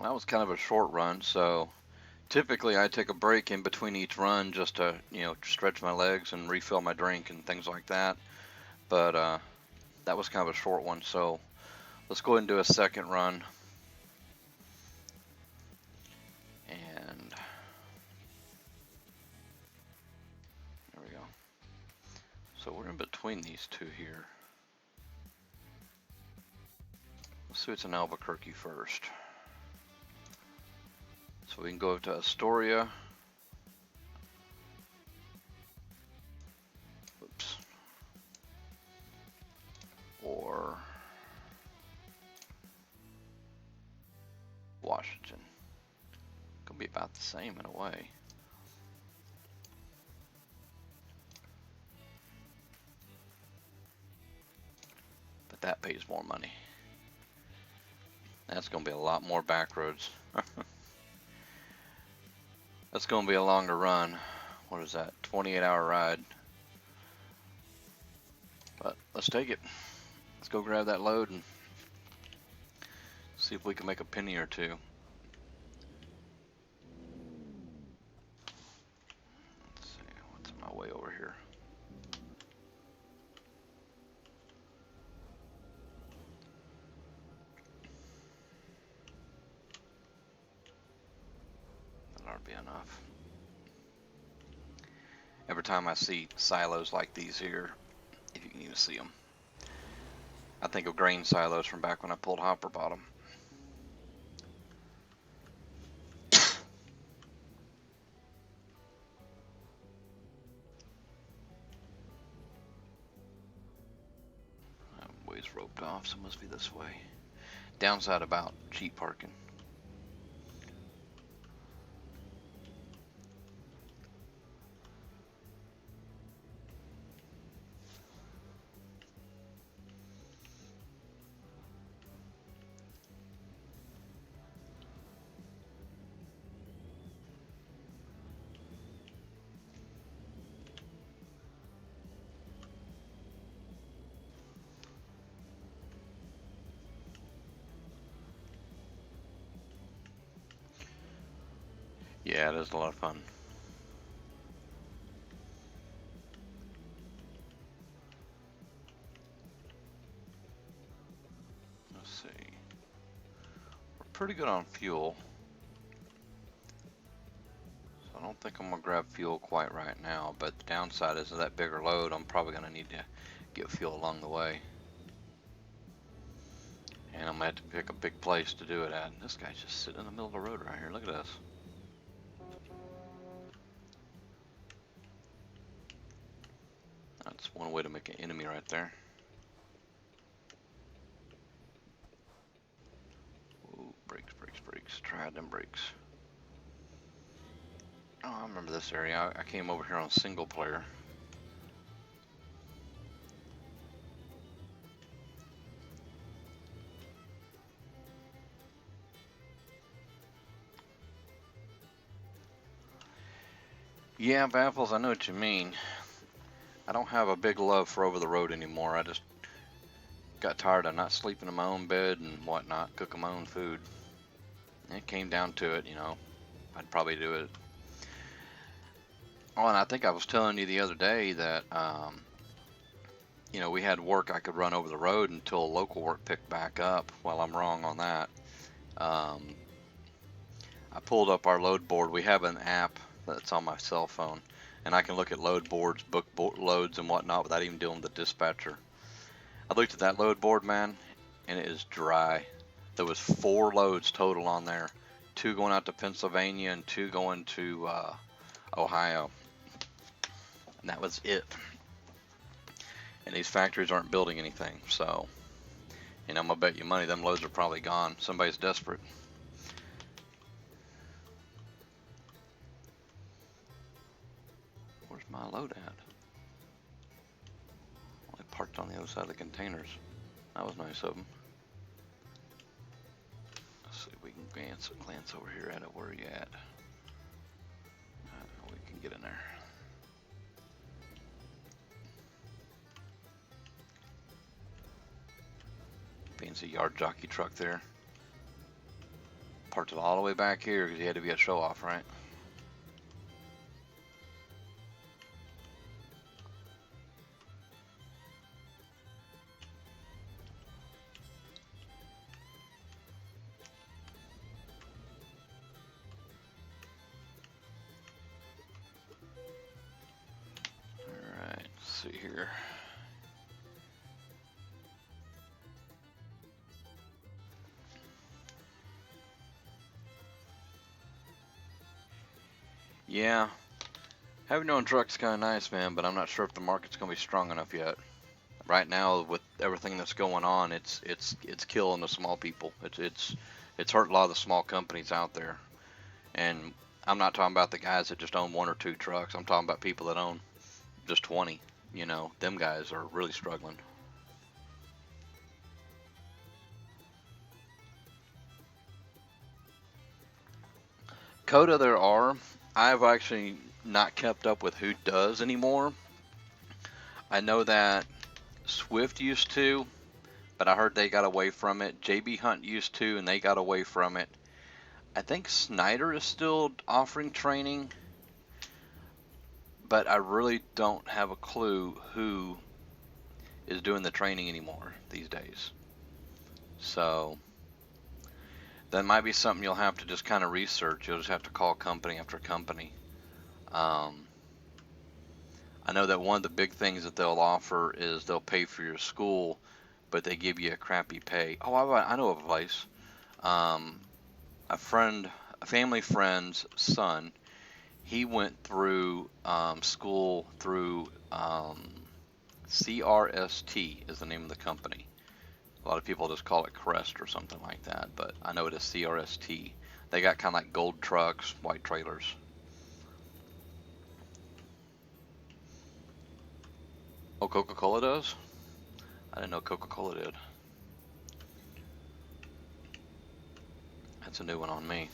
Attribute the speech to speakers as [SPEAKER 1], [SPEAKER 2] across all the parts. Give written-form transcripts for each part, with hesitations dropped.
[SPEAKER 1] That was kind of a short run, so typically I take a break in between each run just to, stretch my legs and refill my drink and things like that. But that was kind of a short one, so let's go ahead and do a second run. And there we go. So we're in between these two here. Let's see what's in Albuquerque first. So we can go to Astoria. Oops. Or Washington. Gonna be about the same in a way. But that pays more money. That's gonna be a lot more back roads. That's gonna be a longer run. What is that? 28-hour ride. But let's take it. Let's go grab that load and see if we can make a penny or two. Let's see what's on my way over here. That ought to be enough. Every time I see silos like these here, if you can even see them, I think of grain silos from back when I pulled hopper bottom. Ways roped off, so it must be this way. Downside about cheap parking. Yeah, it is a lot of fun. Let's see. We're pretty good on fuel. So I don't think I'm going to grab fuel quite right now, but the downside is that bigger load, I'm probably going to need to get fuel along the way. And I'm going to have to pick a big place to do it at. This guy's just sitting in the middle of the road right here. Look at this. That's one way to make an enemy right there. Ooh, brakes, brakes, brakes. Try them brakes. Oh, I remember this area. I came over here on single player. Yeah, Baffles, I know what you mean. I don't have a big love for over the road anymore. I just got tired of not sleeping in my own bed and whatnot, cooking my own food. And it came down to it, I'd probably do it. Oh, and I think I was telling you the other day that, we had work I could run over the road until local work picked back up. Well, I'm wrong on that. I pulled up our load board. We have an app that's on my cell phone, and I can look at load boards, book loads, and whatnot without even dealing with the dispatcher. I looked at that load board, man, and it is dry. There was 4 loads total on there, 2 going out to Pennsylvania and 2 going to Ohio, and that was it. And these factories aren't building anything, so I'm gonna bet you money them loads are probably gone. Somebody's desperate. Where's my load at? Well, I parked on the other side of the containers. That was nice of them. Let's see if we can glance over here at it. Where are you at? We can get in there. Fancy yard jockey truck there. Parked it all the way back here because he had to be a show off, right? Alright, let's see here. Yeah, having your own truck's kind of nice, man, but I'm not sure if the market's going to be strong enough yet. Right now, with everything that's going on, it's killing the small people. It's hurt a lot of the small companies out there. And I'm not talking about the guys that just own one or two trucks. I'm talking about people that own just 20. You know, them guys are really struggling. Coda there are. I've actually not kept up with who does anymore. I know that Swift used to, but I heard they got away from it. JB Hunt used to, and they got away from it. I think Snyder is still offering training, but I really don't have a clue who is doing the training anymore these days. So that might be something you'll have to just kind of research. You'll just have to call company after company. I know that one of the big things that they'll offer is they'll pay for your school, but they give you a crappy pay. Oh, I know of a place. A family friend's son, he went through school through CRST is the name of the company. A lot of people just call it Crest or something like that, but I know it is CRST. They got kind of like gold trucks, white trailers. Oh, Coca-Cola does? I didn't know Coca-Cola did. That's a new one on me.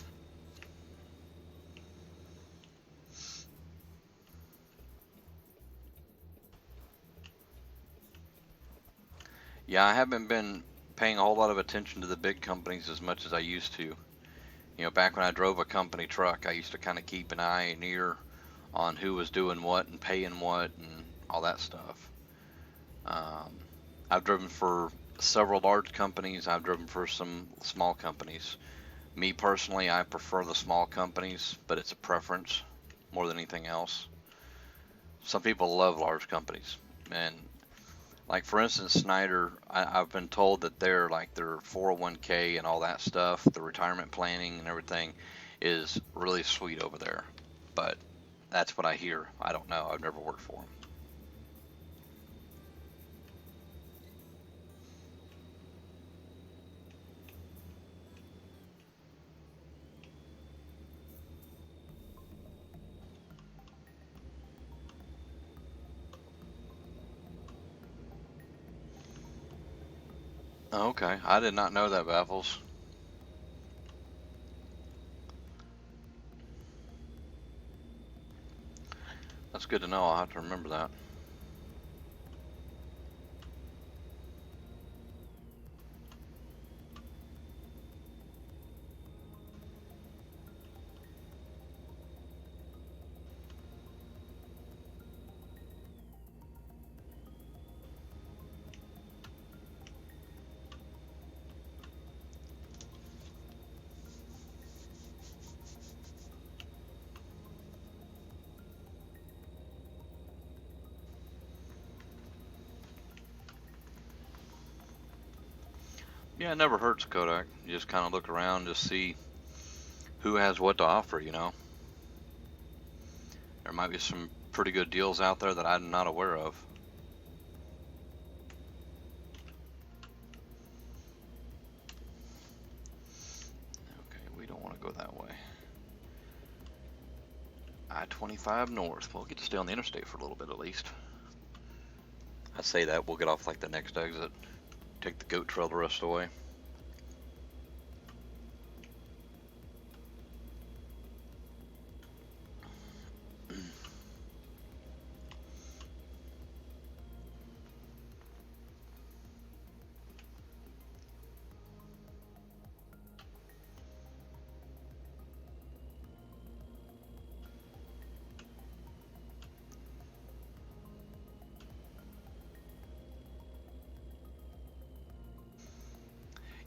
[SPEAKER 1] Yeah, I haven't been paying a whole lot of attention to the big companies as much as I used to. You know, back when I drove a company truck, I used to kind of keep an eye and ear on who was doing what and paying what and all that stuff. I've driven for several large companies. I've driven for some small companies. Me personally, I prefer the small companies, but it's a preference more than anything else. Some people love large companies, and like for instance, Snyder, I've been told that their 401k and all that stuff, the retirement planning and everything, is really sweet over there. But that's what I hear. I don't know. I've never worked for them. Okay, I did not know that, Baffles. That's good to know. I'll have to remember that. Yeah, it never hurts, Kodak. You just kind of look around to see who has what to offer, you know. There might be some pretty good deals out there that I'm not aware of. Okay, we don't want to go that way. I-25 north. We'll get to stay on the interstate for a little bit at least. I say that, we'll get off like the next exit. Take the goat trail the rest of the way.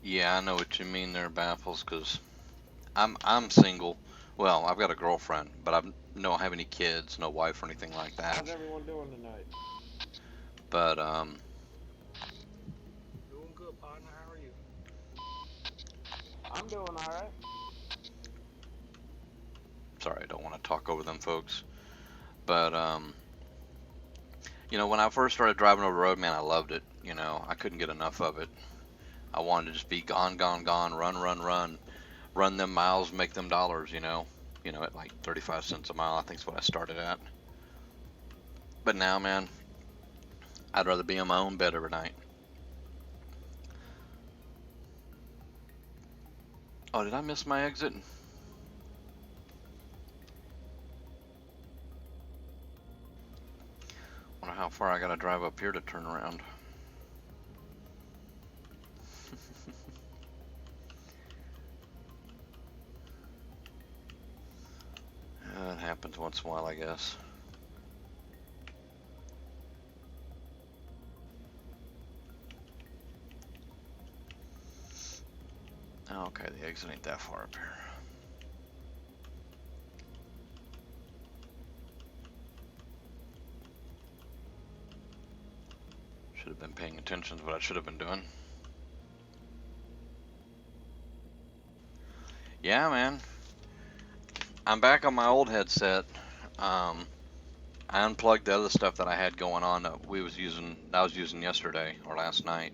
[SPEAKER 1] Yeah, I know what you mean there, Baffles, because I'm single. Well, I've got a girlfriend, but I don't have any kids, no wife or anything like that.
[SPEAKER 2] How's everyone doing tonight?
[SPEAKER 1] But
[SPEAKER 3] Doing good, partner. How are you?
[SPEAKER 2] I'm doing all right.
[SPEAKER 1] sorry, I don't want to talk over them folks. But when I first started driving over the road, man, I loved it. I couldn't get enough of it. I wanted to just be gone, gone, gone, run, run, run, run them miles, make them dollars. At like 35 cents a mile, I think is what I started at. But now, man, I'd rather be in my own bed every night. Oh, did I miss my exit? Wonder how far I gotta drive up here to turn around. It happens once in a while, I guess. Oh, okay, the exit ain't that far up here. Should have been paying attention to what I should have been doing. Yeah, man. I'm back on my old headset. Um, I unplugged the other stuff that I had going on that I was using yesterday or last night.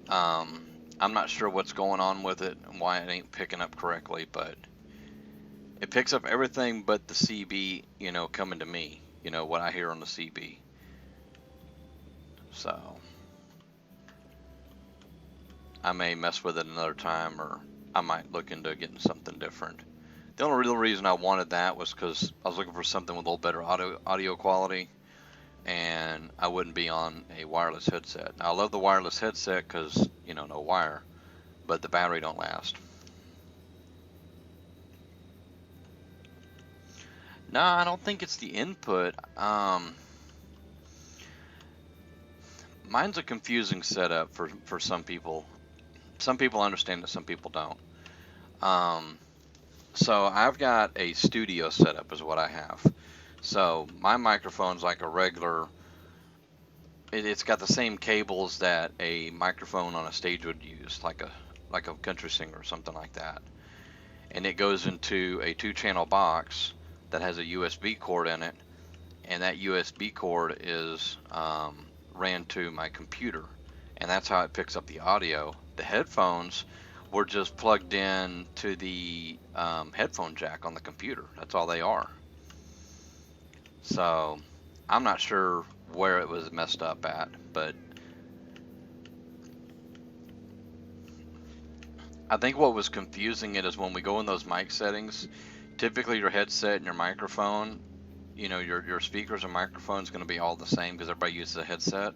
[SPEAKER 1] I'm not sure what's going on with it and why it ain't picking up correctly, but it picks up everything but the CB, coming to me, what I hear on the CB. So I may mess with it another time, or I might look into getting something different. The only real reason I wanted that was because I was looking for something with a little better audio quality, and I wouldn't be on a wireless headset. Now, I love the wireless headset because, no wire, but the battery don't last. No, I don't think it's the input. Mine's a confusing setup for some people. Some people understand it, some people don't. Um, so I've got a studio setup is what I have. So my microphone's like a regular. It's got the same cables that a microphone on a stage would use, like a country singer or something like that. And it goes into a two-channel box that has a USB cord in it, and that USB cord is ran to my computer, and that's how it picks up the audio. The headphones were just plugged in to the headphone jack on the computer. That's all they are. So I'm not sure where it was messed up at, but I think what was confusing it is when we go in those mic settings, typically your headset and your microphone, your speakers and microphones going to be all the same because everybody uses a headset,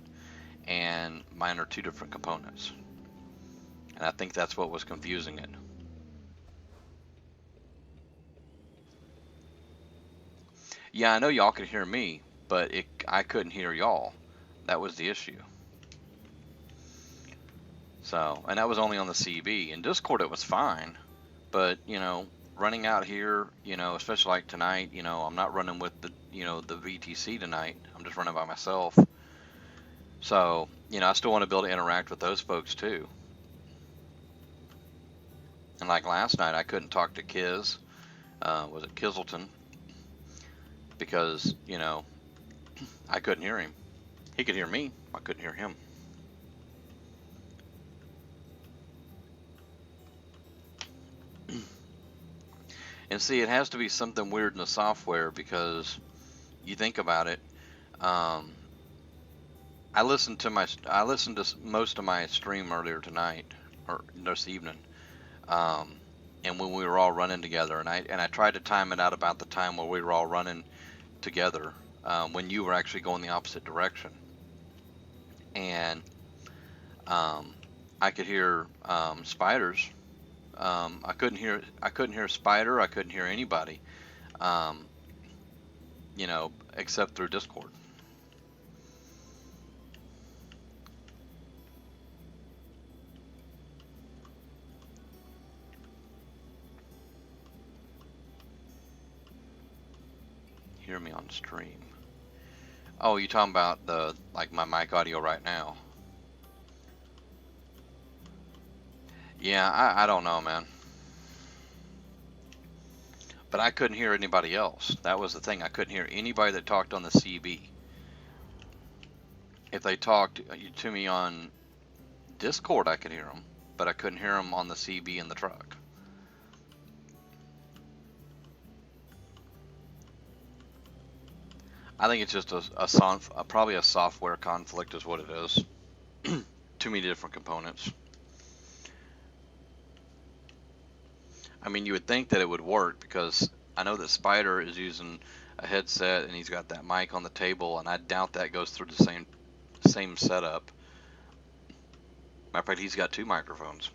[SPEAKER 1] and mine are two different components. And I think that's what was confusing it. Yeah, I know y'all could hear me, but I couldn't hear y'all. That was the issue. So, and that was only on the CB. In Discord, it was fine. But, running out here, especially like tonight, I'm not running with the VTC tonight. I'm just running by myself. So, I still want to be able to interact with those folks too. And like last night, I couldn't talk to Kiz. Was it Kizzleton? Because, I couldn't hear him. He could hear me. I couldn't hear him. And see, it has to be something weird in the software because you think about it. Um, I listened to most of my stream earlier tonight or this evening, um, and when we were all running together, and I tried to time it out about the time where we were all running together, when you were actually going the opposite direction, and um, I could hear spiders. I couldn't hear Spider. I couldn't hear anybody. Um, except through Discord. hear me on stream. Oh, you talking about the like my mic audio right now? Yeah, I don't know, man. But I couldn't hear anybody else. That was the thing. I couldn't hear anybody that talked on the CB. If they talked to me on Discord, I could hear them, but I couldn't hear them on the CB in the truck. I think it's just probably a software conflict is what it is. Too many different components. I mean, you would think that it would work because I know that Spider is using a headset and he's got that mic on the table, and I doubt that goes through the same setup. Matter of fact, he's got two microphones.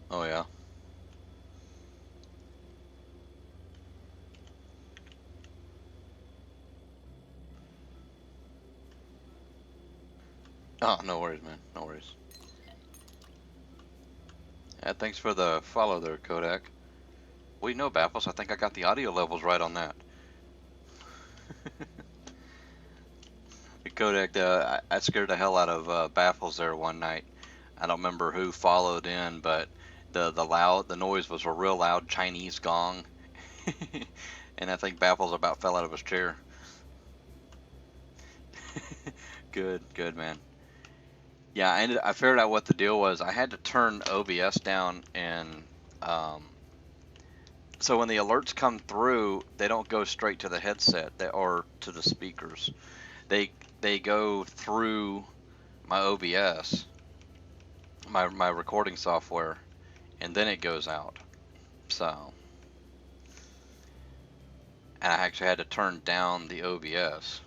[SPEAKER 1] Oh yeah. Oh, no worries, man. No worries. Yeah, thanks for the follow there, Kodak. Well, you know, Baffles, I think I got the audio levels right on that. Kodak, I scared the hell out of Baffles there one night. I don't remember who followed in, but the noise was a real loud Chinese gong, and I think Baffles about fell out of his chair. Good man. Yeah, I figured out what the deal was. I had to turn OBS down, and so when the alerts come through, they don't go straight to the headset or to the speakers. They go through my OBS, my recording software, and then it goes out. So, and I actually had to turn down the OBS,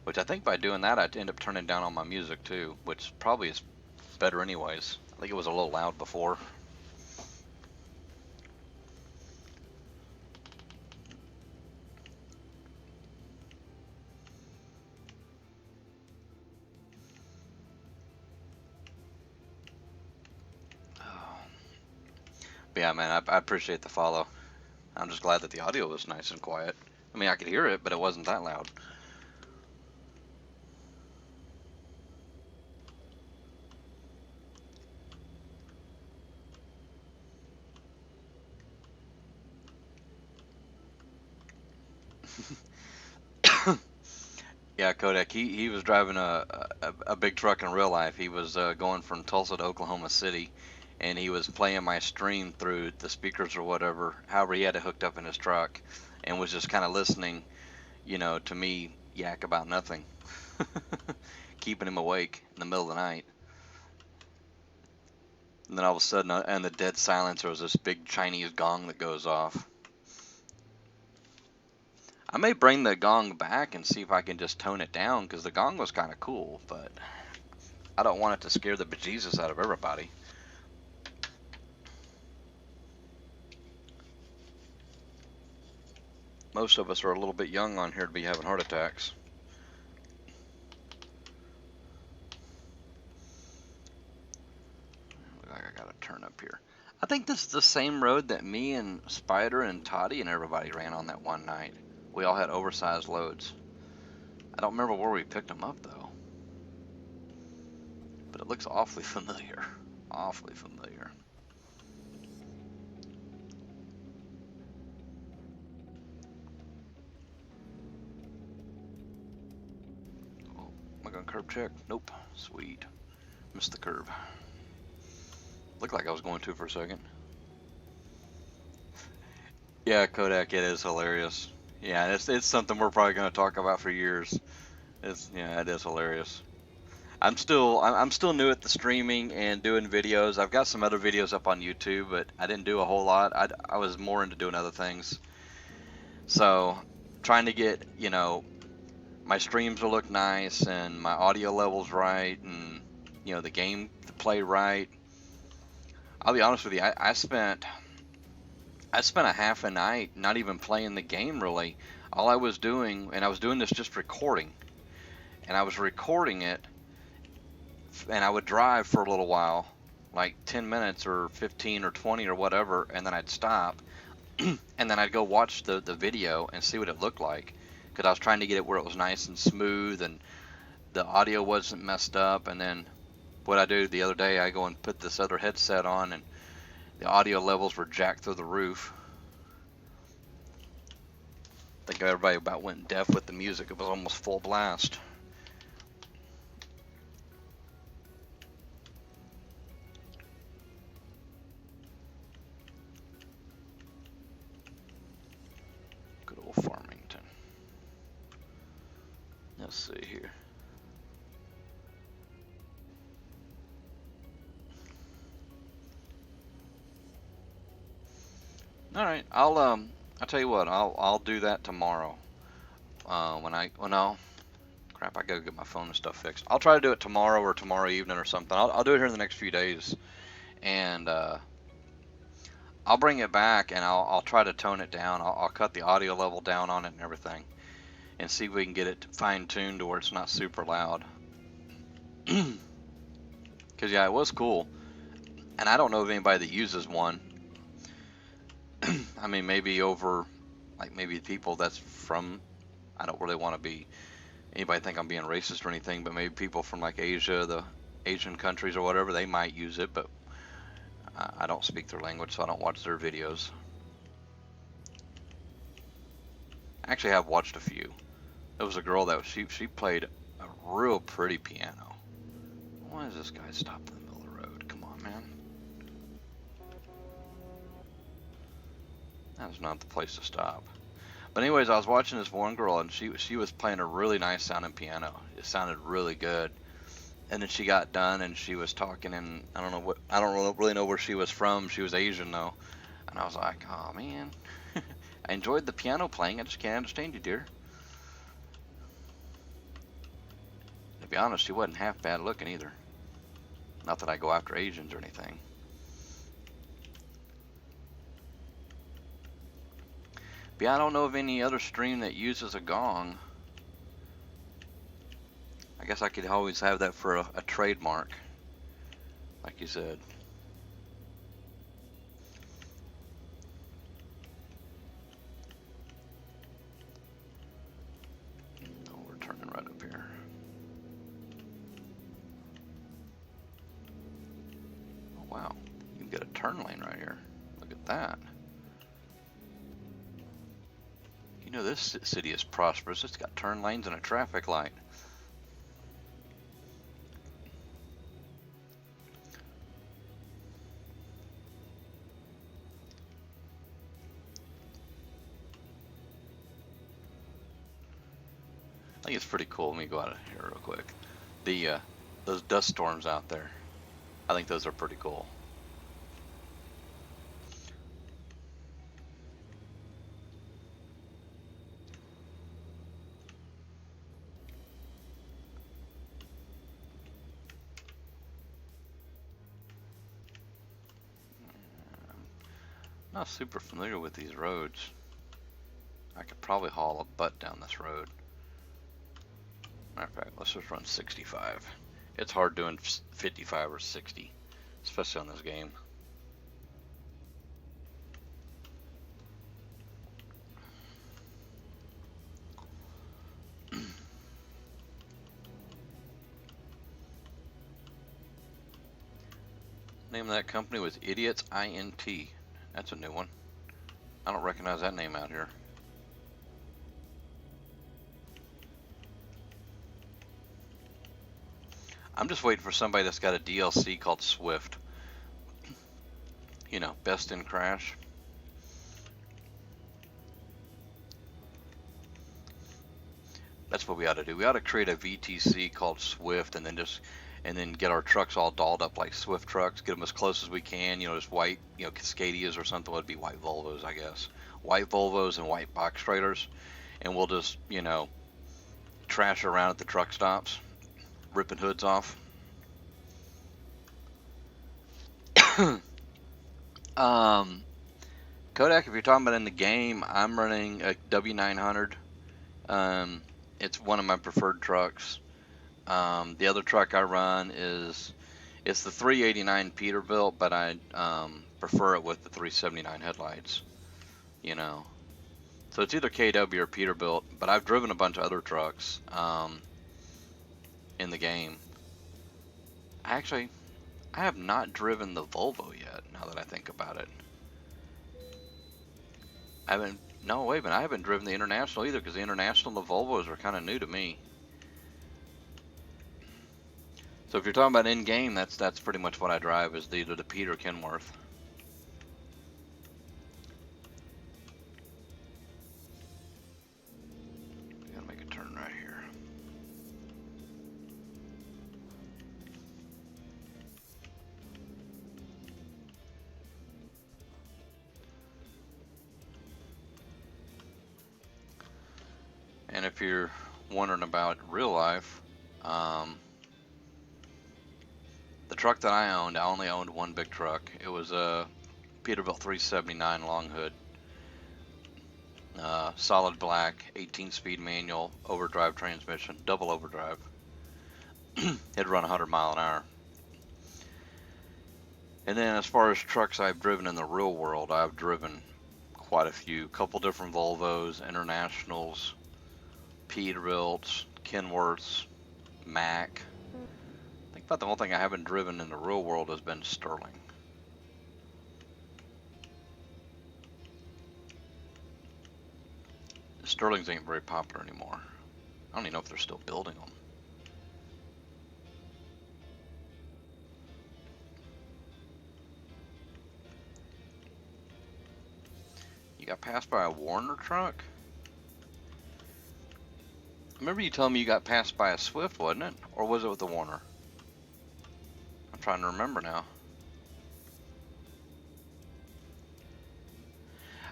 [SPEAKER 1] which I think by doing that I'd end up turning down all my music too, which probably is better anyways. I think it was a little loud before. But yeah, man, I appreciate the follow. I'm just glad that the audio was nice and quiet. I mean, I could hear it, but it wasn't that loud. Yeah, Kodak, he was driving a big truck in real life. He was going from Tulsa to Oklahoma City, and he was playing my stream through the speakers or whatever, however he had it hooked up in his truck, and was just kind of listening, to me yak about nothing, keeping him awake in the middle of the night. And then all of a sudden, in the dead silence, there was this big Chinese gong that goes off. I may bring the gong back and see if I can just tone it down, because the gong was kind of cool, but I don't want it to scare the bejesus out of everybody. Most of us are a little bit young on here to be having heart attacks. Look like I gotta turn up here. I think this is the same road that me and Spider and Toddy and everybody ran on that one night. We all had oversized loads. I don't remember where we picked them up though. But it looks awfully familiar. Awfully familiar. Oh, am I gonna curb check? Nope. Sweet. Missed the curve. Looked like I was going to for a second. Yeah, Kodak, it is hilarious. Yeah, it's something we're probably going to talk about for years. It is hilarious. I'm still new at the streaming and doing videos. I've got some other videos up on YouTube, but I didn't do a whole lot. I was more into doing other things. So trying to get, my streams to look nice and my audio levels right and, the game to play right. I'll be honest with you, I spent a half a night not even playing the game really. All I was doing, and I was doing this just recording, and I was recording it, and I would drive for a little while, like 10 minutes or 15 or 20 or whatever, and then I'd stop, and then I'd go watch the video and see what it looked like, because I was trying to get it where it was nice and smooth and the audio wasn't messed up. And then what I do the other day, I go and put this other headset on, and the audio levels were jacked through the roof. I think everybody about went deaf with the music. It was almost full blast. Good old Farmington. Let's see here. All right, I'll tell you what, I'll do that tomorrow. Crap, I gotta get my phone and stuff fixed. I'll try to do it tomorrow or tomorrow evening or something. I'll do it here in the next few days, and I'll bring it back and I'll try to tone it down. I'll cut the audio level down on it and everything, and see if we can get it fine-tuned to where it's not super loud. Cause yeah, it was cool, and I don't know of anybody that uses one. I mean, maybe maybe people that's from, I don't really want to be, anybody think I'm being racist or anything, but maybe people from like Asia, the Asian countries or whatever, they might use it, but I don't speak their language, so I don't watch their videos. Actually, I have watched a few. There was a girl that she played a real pretty piano. Why does this guy stop in the middle of the road? Come on, man. That's not the place to stop. But anyways, I was watching this one girl, and she was playing a really nice sounding piano. It sounded really good. And then she got done, and she was talking, and I don't really know where she was from. She was Asian though, and I was like, oh man, I enjoyed the piano playing. I just can't understand you, dear. To be honest, she wasn't half bad looking either. Not that I go after Asians or anything. But yeah, I don't know of any other stream that uses a gong. I guess I could always have that for a trademark, like you said. Oh, we're turning right up here. Oh wow, you can get a turn lane right here. Look at that. You know, this city is prosperous. It's got turn lanes and a traffic light. I think it's pretty cool. Let me go out of here real quick. Those dust storms out there, I think those are pretty cool. Not super familiar with these roads. I could probably haul a butt down this road. Matter of fact, let's just run 65. It's hard doing 55 or 60, especially on this game. Name of that company was Idiots INT. That's a new one. I don't recognize that name out here. I'm just waiting for somebody that's got a DLC called Swift. You know, best in Crash. That's what we ought to do. We ought to create a VTC called Swift, and then get our trucks all dolled up like Swift trucks. Get them as close as we can. Just white, Cascadias or something would be white Volvos, I guess. White Volvos and white box trailers, and we'll just trash around at the truck stops, ripping hoods off. Kodak, if you're talking about in the game, I'm running a W900. It's one of my preferred trucks. The other truck I run it's the 389 Peterbilt, but I prefer it with the 379 headlights. So it's either KW or Peterbilt, but I've driven a bunch of other trucks in the game. I have not driven the Volvo yet, now that I think about it. No, wait a minute, I haven't driven the International either, because the International and the Volvos are kind of new to me. So if you're talking about in-game, that's pretty much what I drive, is either the Pete or Kenworth. Gotta make a turn right here. And if you're wondering about real life, the truck that I only owned one big truck. It was a Peterbilt 379 long hood, solid black, 18-speed manual, overdrive transmission, double overdrive. It'd run 100 mile an hour. And then as far as trucks I've driven in the real world, I've driven quite a few. Couple different Volvos, Internationals, Peterbilts, Kenworths, Mack. I think about the only thing I haven't driven in the real world has been Sterling. Sterlings ain't very popular anymore. I don't even know if they're still building them. You got passed by a Warner truck? Remember you telling me you got passed by a Swift, wasn't it? Or was it with the Warner? I'm trying to remember now.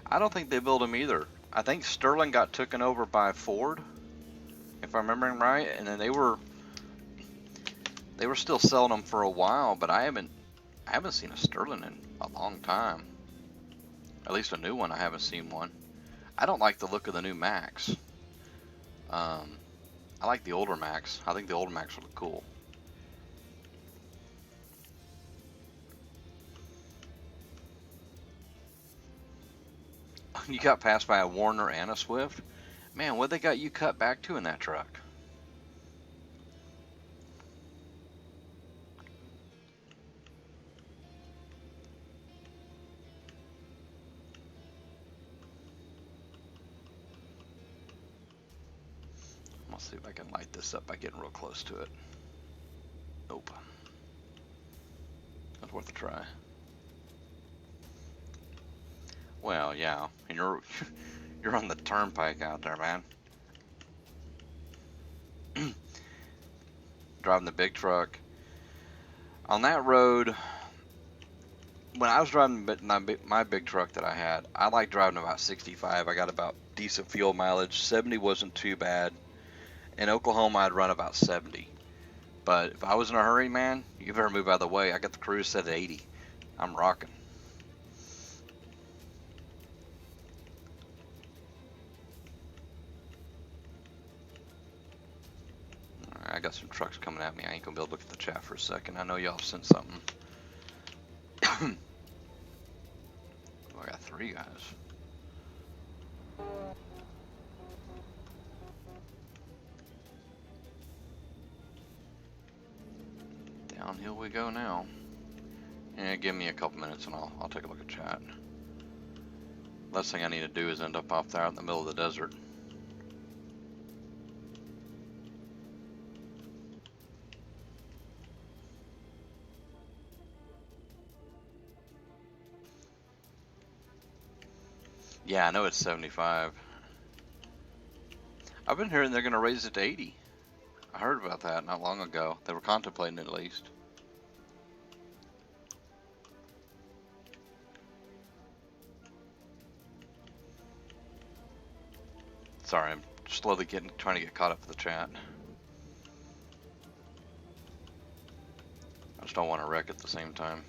[SPEAKER 1] I don't think they build them either. I think Sterling got taken over by Ford, if I'm remembering right, and then they were still selling them for a while, but I haven't seen a Sterling in a long time. At least a new one, I haven't seen one. I don't like the look of the new Max. I like the older Max. I think the older Max would look cool. You got passed by a Warner and a Swift? Man, what they got you cut back to in that truck? I'll see if I can light this up by getting real close to it. Nope. That's worth a try. Well, yeah, and you're on the turnpike out there, man. Driving the big truck. On that road, when I was driving my big truck that I had, I like driving about 65. I got about decent fuel mileage. 70 wasn't too bad. In Oklahoma, I'd run about 70. But if I was in a hurry, man, you better move out of the way. I got the cruise set at 80. I'm rocking. I got some trucks coming at me. I ain't gonna be able to look at the chat for a second. I know y'all sent something. Oh, I got 3 guys. Downhill we go now. Yeah, give me a couple minutes and I'll take a look at chat. Last thing I need to do is end up off there out in the middle of the desert. Yeah, I know it's 75. I've been hearing they're going to raise it to 80. I heard about that not long ago. They were contemplating it at least. Sorry, I'm slowly trying to get caught up with the chat. I just don't want to wreck at the same time.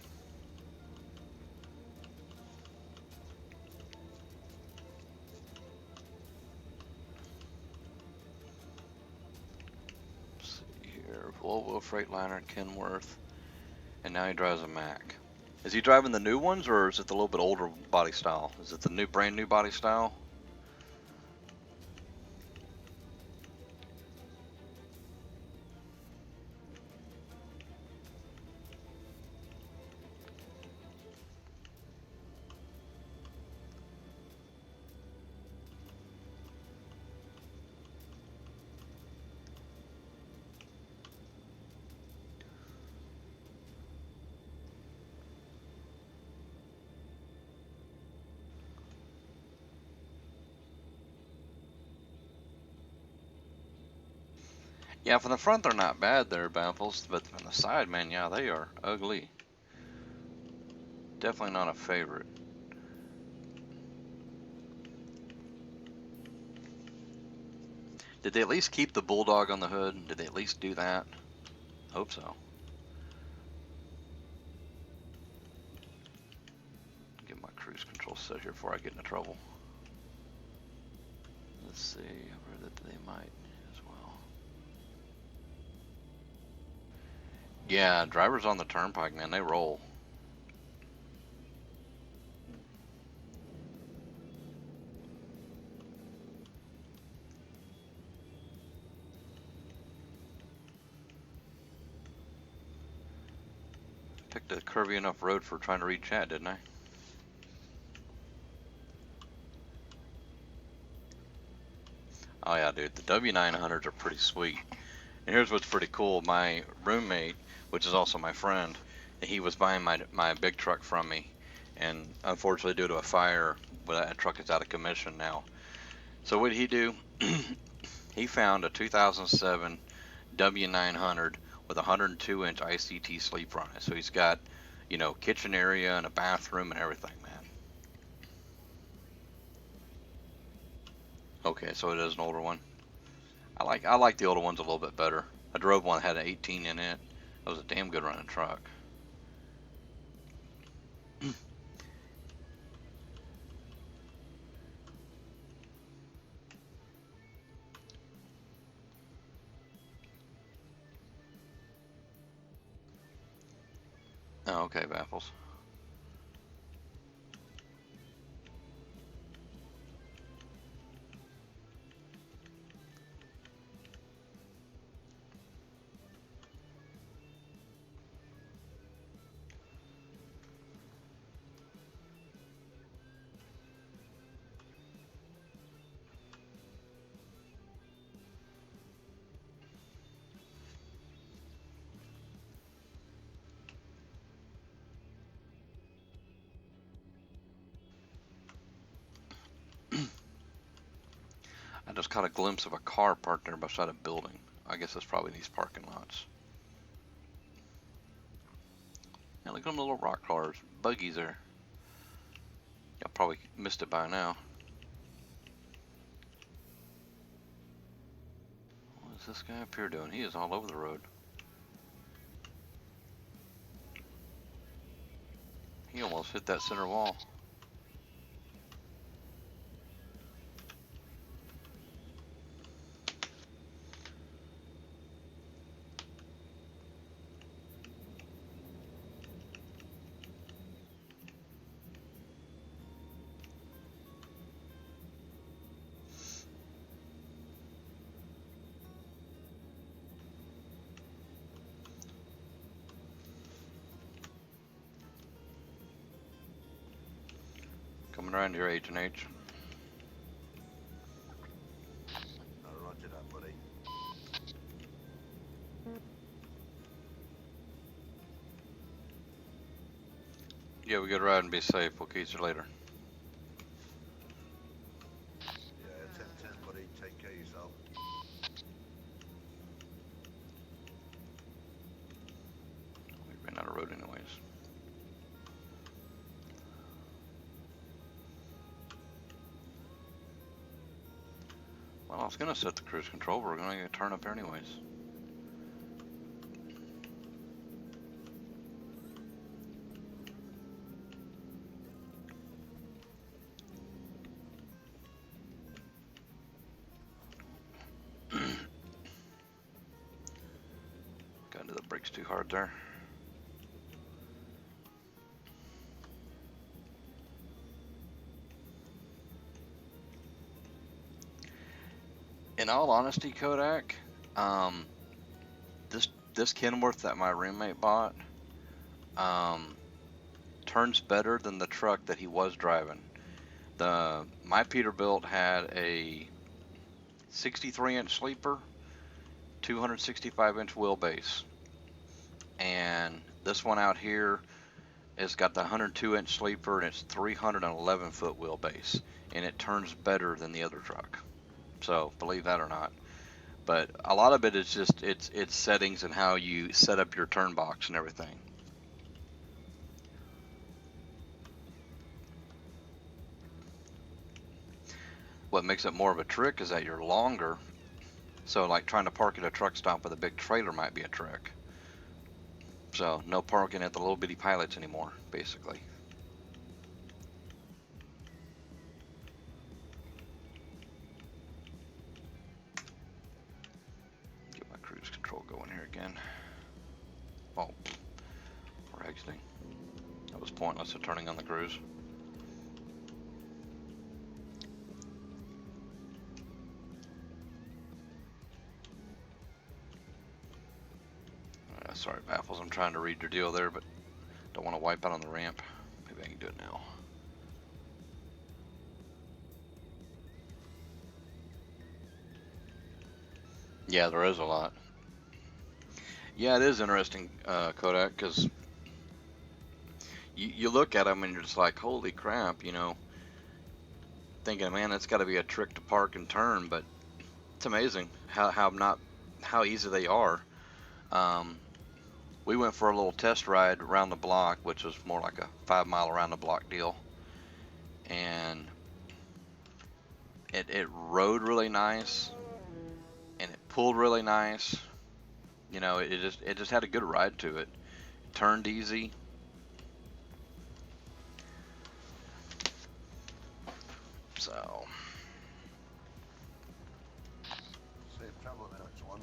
[SPEAKER 1] Let's see here. Volvo Freightliner, Kenworth. And now he drives a Mack. Is he driving the new ones, or is it the little bit older body style? Is it the brand new body style? Yeah, from the front they're not bad there, Baffles, but from the side, man, yeah, they are ugly. Definitely not a favorite. Did they at least keep the Bulldog on the hood? Did they at least do that? Hope so. Get my cruise control set here before I get into trouble. Let's see, I've heard that they might as well. Yeah, drivers on the turnpike, man, they roll. Picked a curvy enough road for trying to read chat, didn't I? Oh yeah, dude, the W900s are pretty sweet. And here's what's pretty cool. My roommate, which is also my friend, he was buying my big truck from me. And unfortunately, due to a fire, well, that truck is out of commission now. So what did he do? He found a 2007 W900 with a 102-inch ICT sleeper on it. So he's got, you know, kitchen area and a bathroom and everything, man. Okay, so it is an older one. I like the older ones a little bit better. I drove one that had an 18 in it. That was a damn good running truck. Oh, okay, Baffles. I just caught a glimpse of a car parked there beside a building. I guess it's probably these parking lots. Yeah, look at them little rock cars, buggies there. Y'all probably missed it by now. What is this guy up here doing? He is all over the road. He almost hit that center wall. Coming around your Agent H.
[SPEAKER 4] Roger that, buddy.
[SPEAKER 1] Yeah, we good ride and be safe. We'll catch you later.
[SPEAKER 4] Yeah, 10-10, buddy. Take care of yourself.
[SPEAKER 1] road anyways. Well, I was gonna set the cruise control, but we're gonna get turn up here anyways. Got into the brakes too hard there. In all honesty, Kodak, this Kenworth that my roommate bought, turns better than the truck that he was driving. My Peterbilt had a 63-inch sleeper, 265-inch wheelbase, and this one out here has got the 102-inch sleeper and it's 311-foot wheelbase, and it turns better than the other truck. So believe that or not. But a lot of it is just it's settings and how you set up your turn box and everything. What makes it more of a trick is that you're longer. So like trying to park at a truck stop with a big trailer might be a trick. So no parking at the little bitty pilots anymore, basically. Get my cruise control going here again. Oh, we're exiting. That was pointless of turning on the cruise. Sorry, Baffles, I'm trying to read your deal there, but don't want to wipe out on the ramp. Maybe I can do it now. Yeah, there is a lot. Yeah, it is interesting, Kodak, because you look at them and you're just like, holy crap, you know, thinking, man, that's got to be a trick to park and turn, but it's amazing how easy they are. We went for a little test ride around the block, which was more like a 5-mile around the block deal, and it rode really nice, and it pulled really nice. You know, it just had a good ride to it. It turned easy. So
[SPEAKER 4] Safe travel the next one.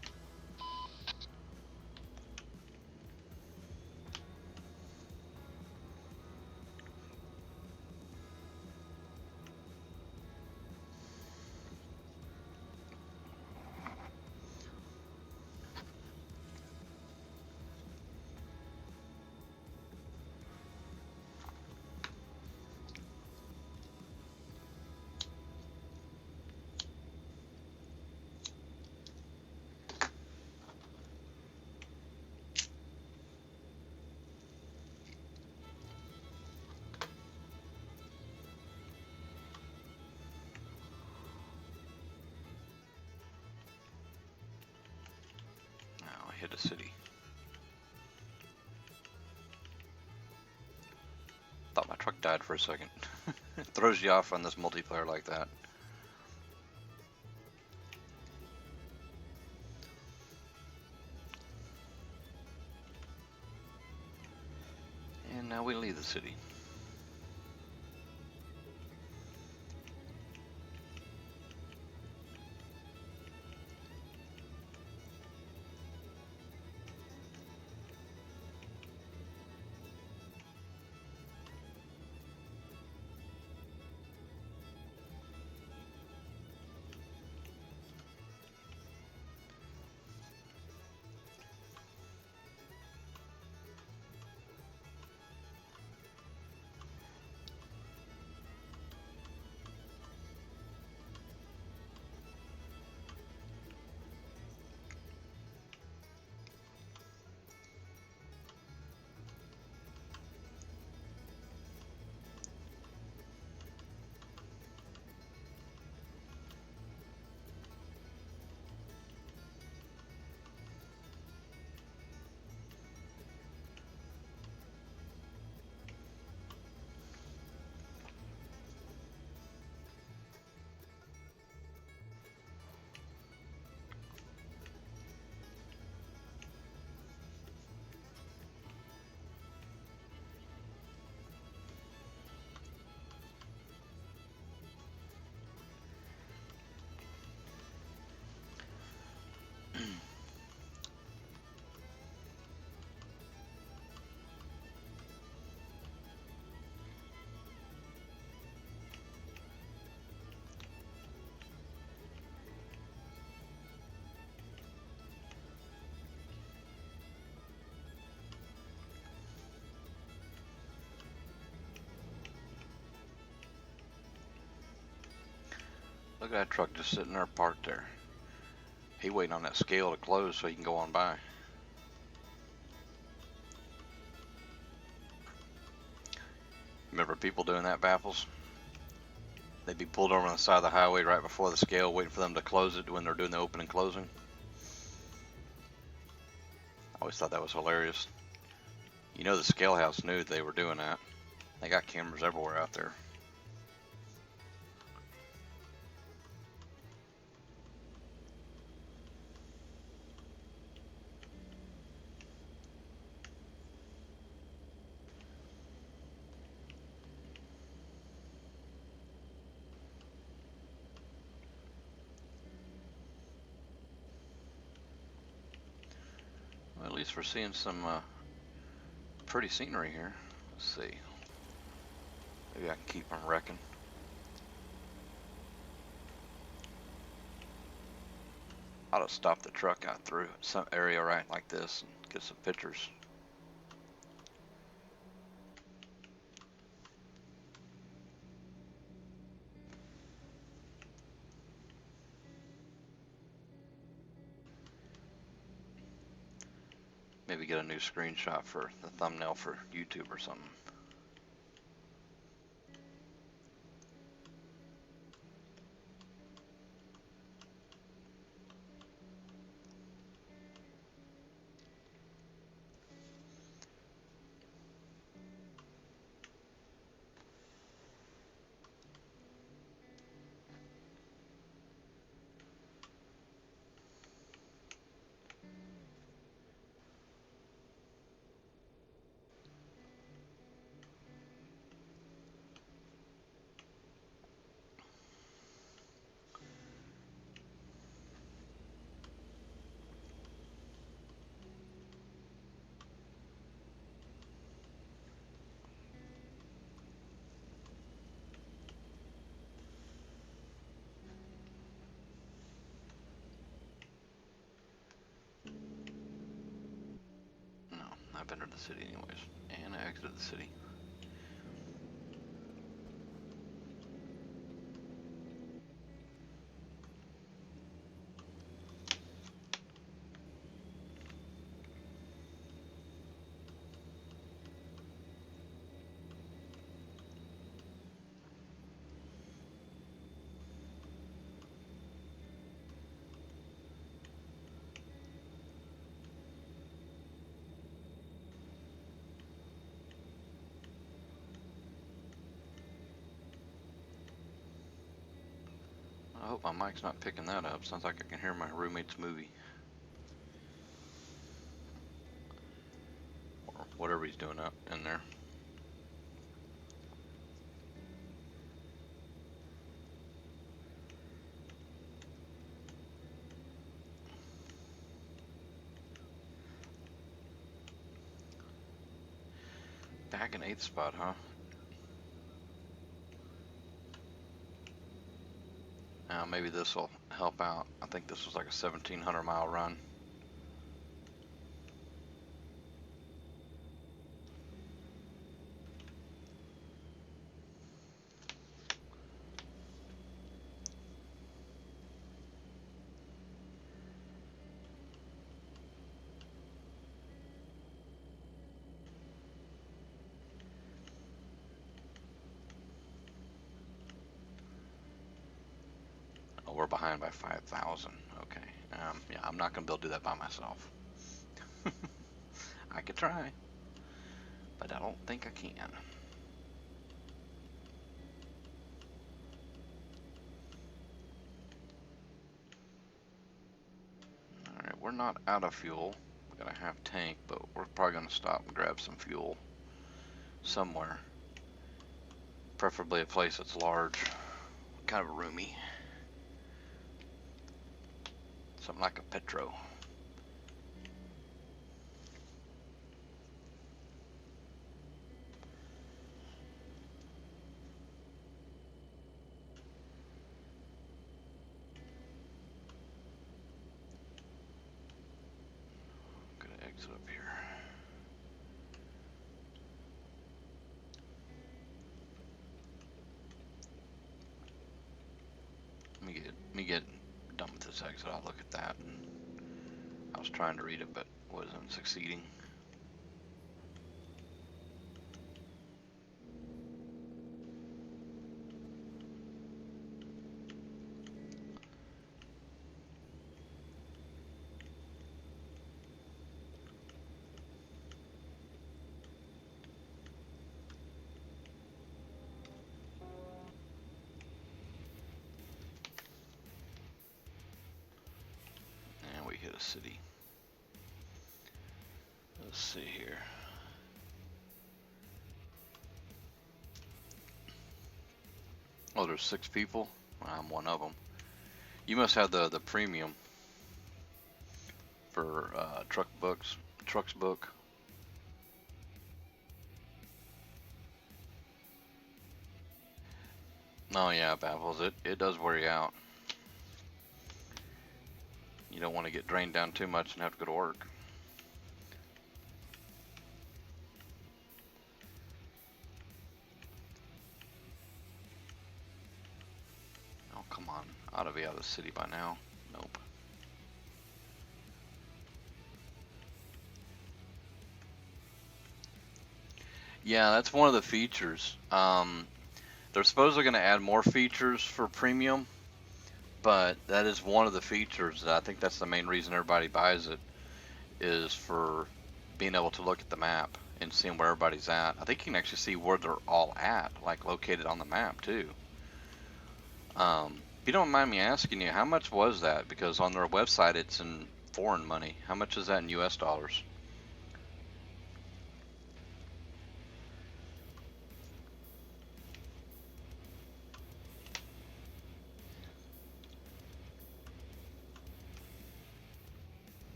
[SPEAKER 1] now I hit a city. Thought my truck died for a second. It throws you off on this multiplayer like that. And now we leave the city. Look at that truck just sitting there parked there. He waiting on that scale to close so he can go on by. Remember people doing that, Baffles? They'd be pulled over on the side of the highway right before the scale, waiting for them to close it when they're doing the open and closing. I always thought that was hilarious. You know the scale house knew they were doing that. They got cameras everywhere out there. Well, at least we're seeing some pretty scenery here. Let's see. Maybe I can keep them wrecking. I ought to stop the truck out through some area right like this and get some pictures. Maybe get a new screenshot for the thumbnail for YouTube or something. No, I've entered the city anyways, and I exited the city. I hope my mic's not picking that up. Sounds like I can hear my roommate's movie. Or whatever he's doing up in there. Back in 8th spot, huh? Maybe this will help out. I think this was like a 1,700-mile run. Oh, we're behind by 5,000. Okay. Yeah, I'm not gonna be able to do that by myself. I could try, but I don't think I can. Alright, we're not out of fuel. We got a half tank, but we're probably gonna stop and grab some fuel somewhere. Preferably a place that's large, kind of roomy. Something like a Petro. I'm gonna exit up here. Let me get Let me get done with this exit. I'll look at that. I was trying to read it, but wasn't succeeding. And we hit a city. Let's see here. Oh, there's 6 people. I'm one of them. You must have the premium for trucks book. Oh yeah, Baffles. It does wear you out. You don't want to get drained down too much and have to go to work. Oh, come on. Ought to be out of the city by now. Nope. Yeah, that's one of the features. They're supposedly going to add more features for premium, but that is one of the features. I think that's the main reason everybody buys it, is for being able to look at the map and seeing where everybody's at. I think you can actually see where they're all at, like located on the map too. If you don't mind me asking you, how much was that? Because on their website it's in foreign money. How much is that in US dollars?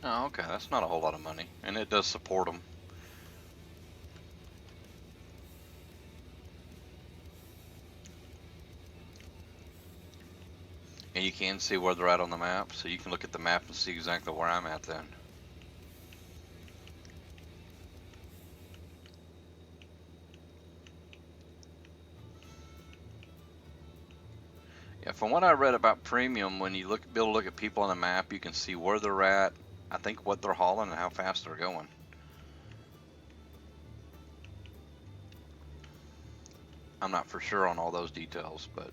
[SPEAKER 1] Oh, okay, that's not a whole lot of money, and it does support them. And you can see where they're at on the map, so you can look at the map and see exactly where I'm at then. Yeah, from what I read about premium, when you be able to look at people on the map, you can see where they're at, I think what they're hauling and how fast they're going. I'm not for sure on all those details, but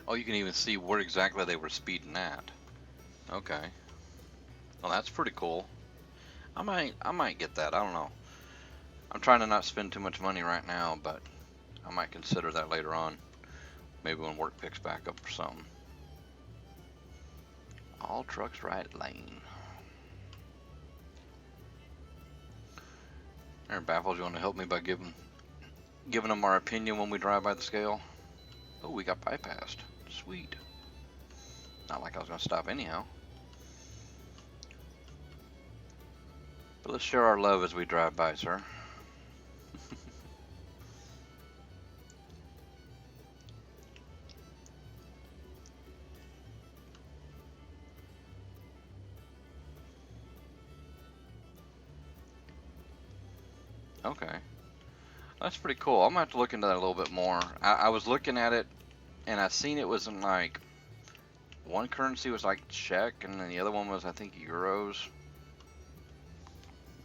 [SPEAKER 1] oh, you can even see where exactly they were speeding at. Okay. Well, that's pretty cool. I might get that. I don't know. I'm trying to not spend too much money right now, but I might consider that later on. Maybe when work picks back up or something. All trucks right lane. There, Baffles, you want to help me by giving them our opinion when we drive by the scale? Oh, we got bypassed. Sweet. Not like I was going to stop anyhow. But let's share our love as we drive by, sir. Okay. That's pretty cool. I'm gonna have to look into that a little bit more. I was looking at it and I seen it was in like one currency was like Czech and then the other one was I think euros,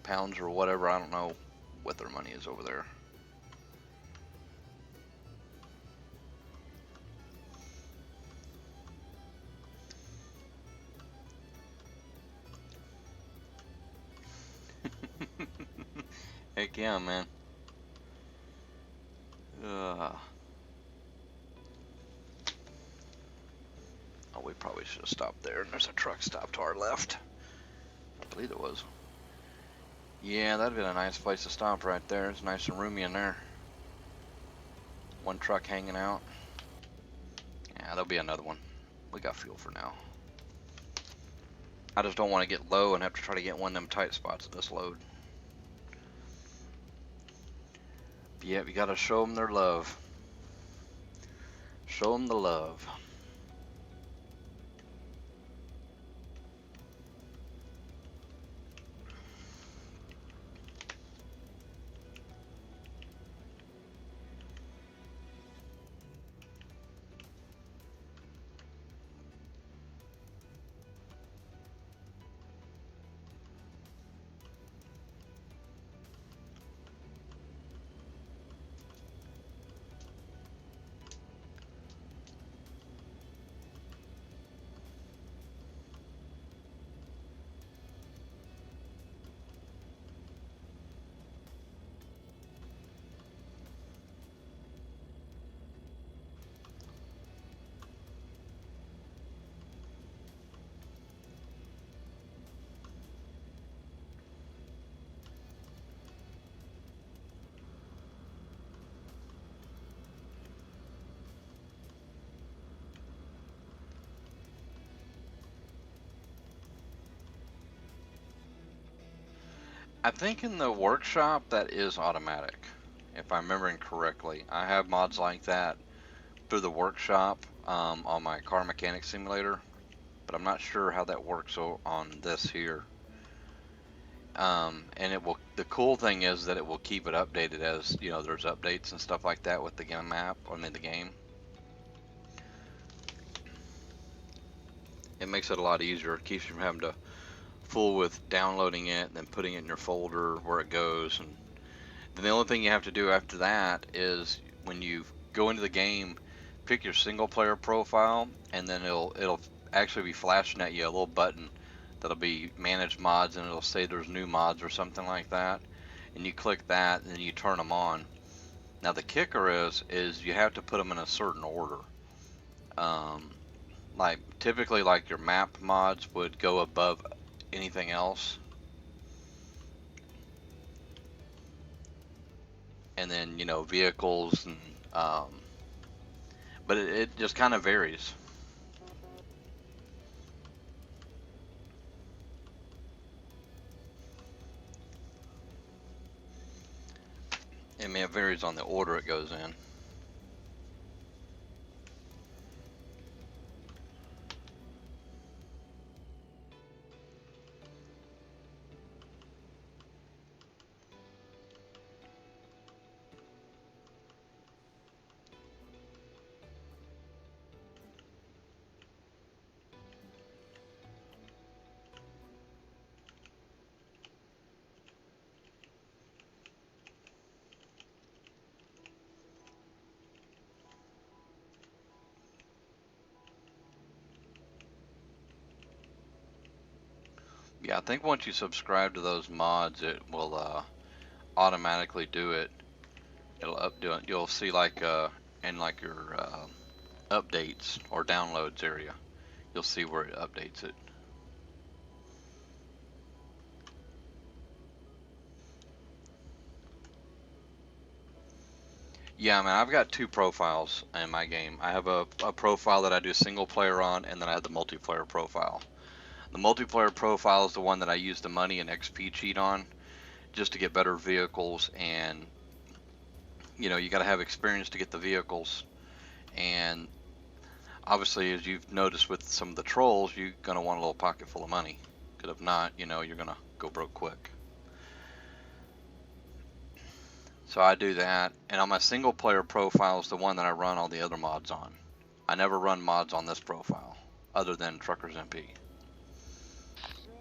[SPEAKER 1] pounds or whatever. I don't know what their money is over there. Heck yeah, man. Uh, oh, we probably should have stopped there. And there's a truck stop to our left. I believe it was. Yeah, that'd been a nice place to stop right there. It's nice and roomy in there. One truck hanging out. Yeah, there'll be another one. We got fuel for now. I just don't want to get low and have to try to get one of them tight spots at this load. But yeah, you gotta show them their love. Show them the love. I think in the workshop that is automatic, if I'm remembering correctly. I have mods like that through the workshop on my car mechanic simulator, but I'm not sure how that works on this here. And it will. The cool thing is that it will keep it updated as you know. There's updates and stuff like that with the game map. I mean the game. It makes it a lot easier. It keeps you from having to fool with downloading it and then putting it in your folder where it goes. And then the only thing you have to do after that is when you go into the game, pick your single player profile, and then it'll actually be flashing at you a little button that'll be manage mods, and it'll say there's new mods or something like that. And you click that, and then you turn them on. Now the kicker is you have to put them in a certain order. Um, like typically, like your map mods would go above anything else, and then you know vehicles and but it just kind of varies. I mean, it varies on the order it goes in. Yeah, I think once you subscribe to those mods, it will automatically do it. It'll updo it. You'll see like in like your updates or downloads area, you'll see where it updates it. Yeah, man, I've got two profiles in my game. I have a profile that I do single player on, and then I have the multiplayer profile. The multiplayer profile is the one that I use the money and XP cheat on, just to get better vehicles, and you know you got to have experience to get the vehicles. And obviously, as you've noticed with some of the trolls, you're gonna want a little pocket full of money, because if not, you know you're gonna go broke quick. So I do that, and on my single player profile is the one that I run all the other mods on. I never run mods on this profile, other than Truckers MP.
[SPEAKER 3] Bro,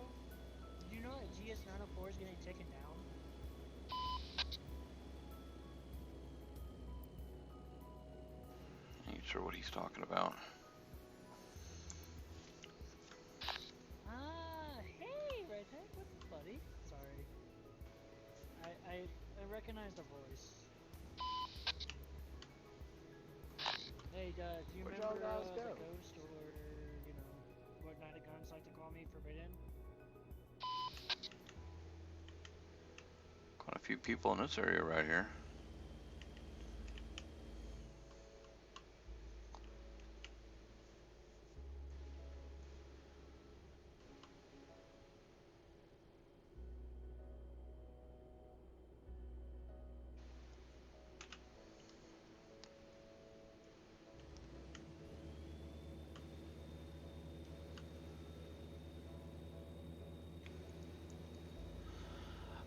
[SPEAKER 3] do you know that GS904 is getting taken down?
[SPEAKER 1] Ain't sure what he's talking about.
[SPEAKER 3] Hey, Redhead, what's up, buddy? Sorry. I recognize the voice. Hey, do you
[SPEAKER 2] Where'd
[SPEAKER 3] remember
[SPEAKER 2] y'all guys
[SPEAKER 3] the
[SPEAKER 2] go?
[SPEAKER 3] ghost, or, you know, what Night of Guns like to call me, Forbidden?
[SPEAKER 1] Quite a few people in this area right here.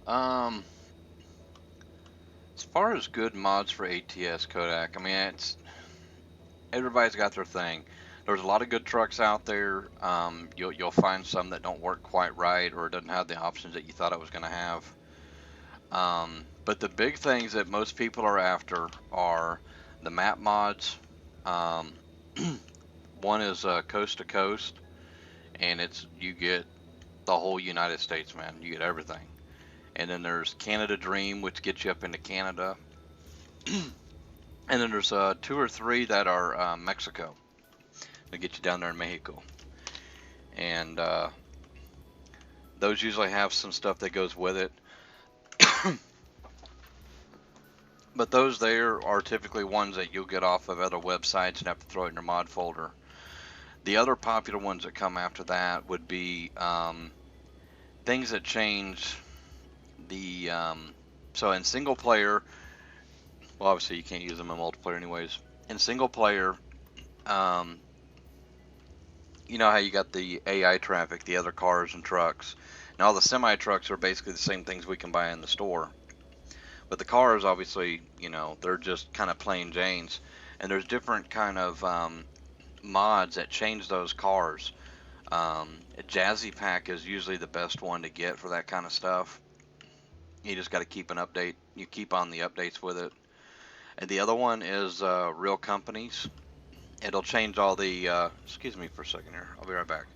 [SPEAKER 1] Um, as far as good mods for ATS Kodak, I mean, everybody's got their thing. There's a lot of good trucks out there. You'll find some that don't work quite right or doesn't have the options that you thought it was going to have. But the big things that most people are after are the map mods. Um, one is coast to coast, and you get the whole United States, man. You get everything. And then there's Canada Dream, which gets you up into Canada. And then there's 2 or 3 that are Mexico. They get you down there in Mexico. And those usually have some stuff that goes with it. But those there are typically ones that you'll get off of other websites and have to throw it in your mod folder. The other popular ones that come after that would be things that change the. So in single player, well, obviously you can't use them in multiplayer anyways. In single player, you know how you got the AI traffic, the other cars and trucks. Now all the semi trucks are basically the same things we can buy in the store. But the cars, obviously, you know, they're just kind of plain Janes. And there's different kind of mods that change those cars. Jazzy Pack is usually the best one to get for that kind of stuff. You just got to keep an update. You keep on the updates with it. And the other one is Real Companies. It'll change all the. Excuse me for a second here. I'll be right back.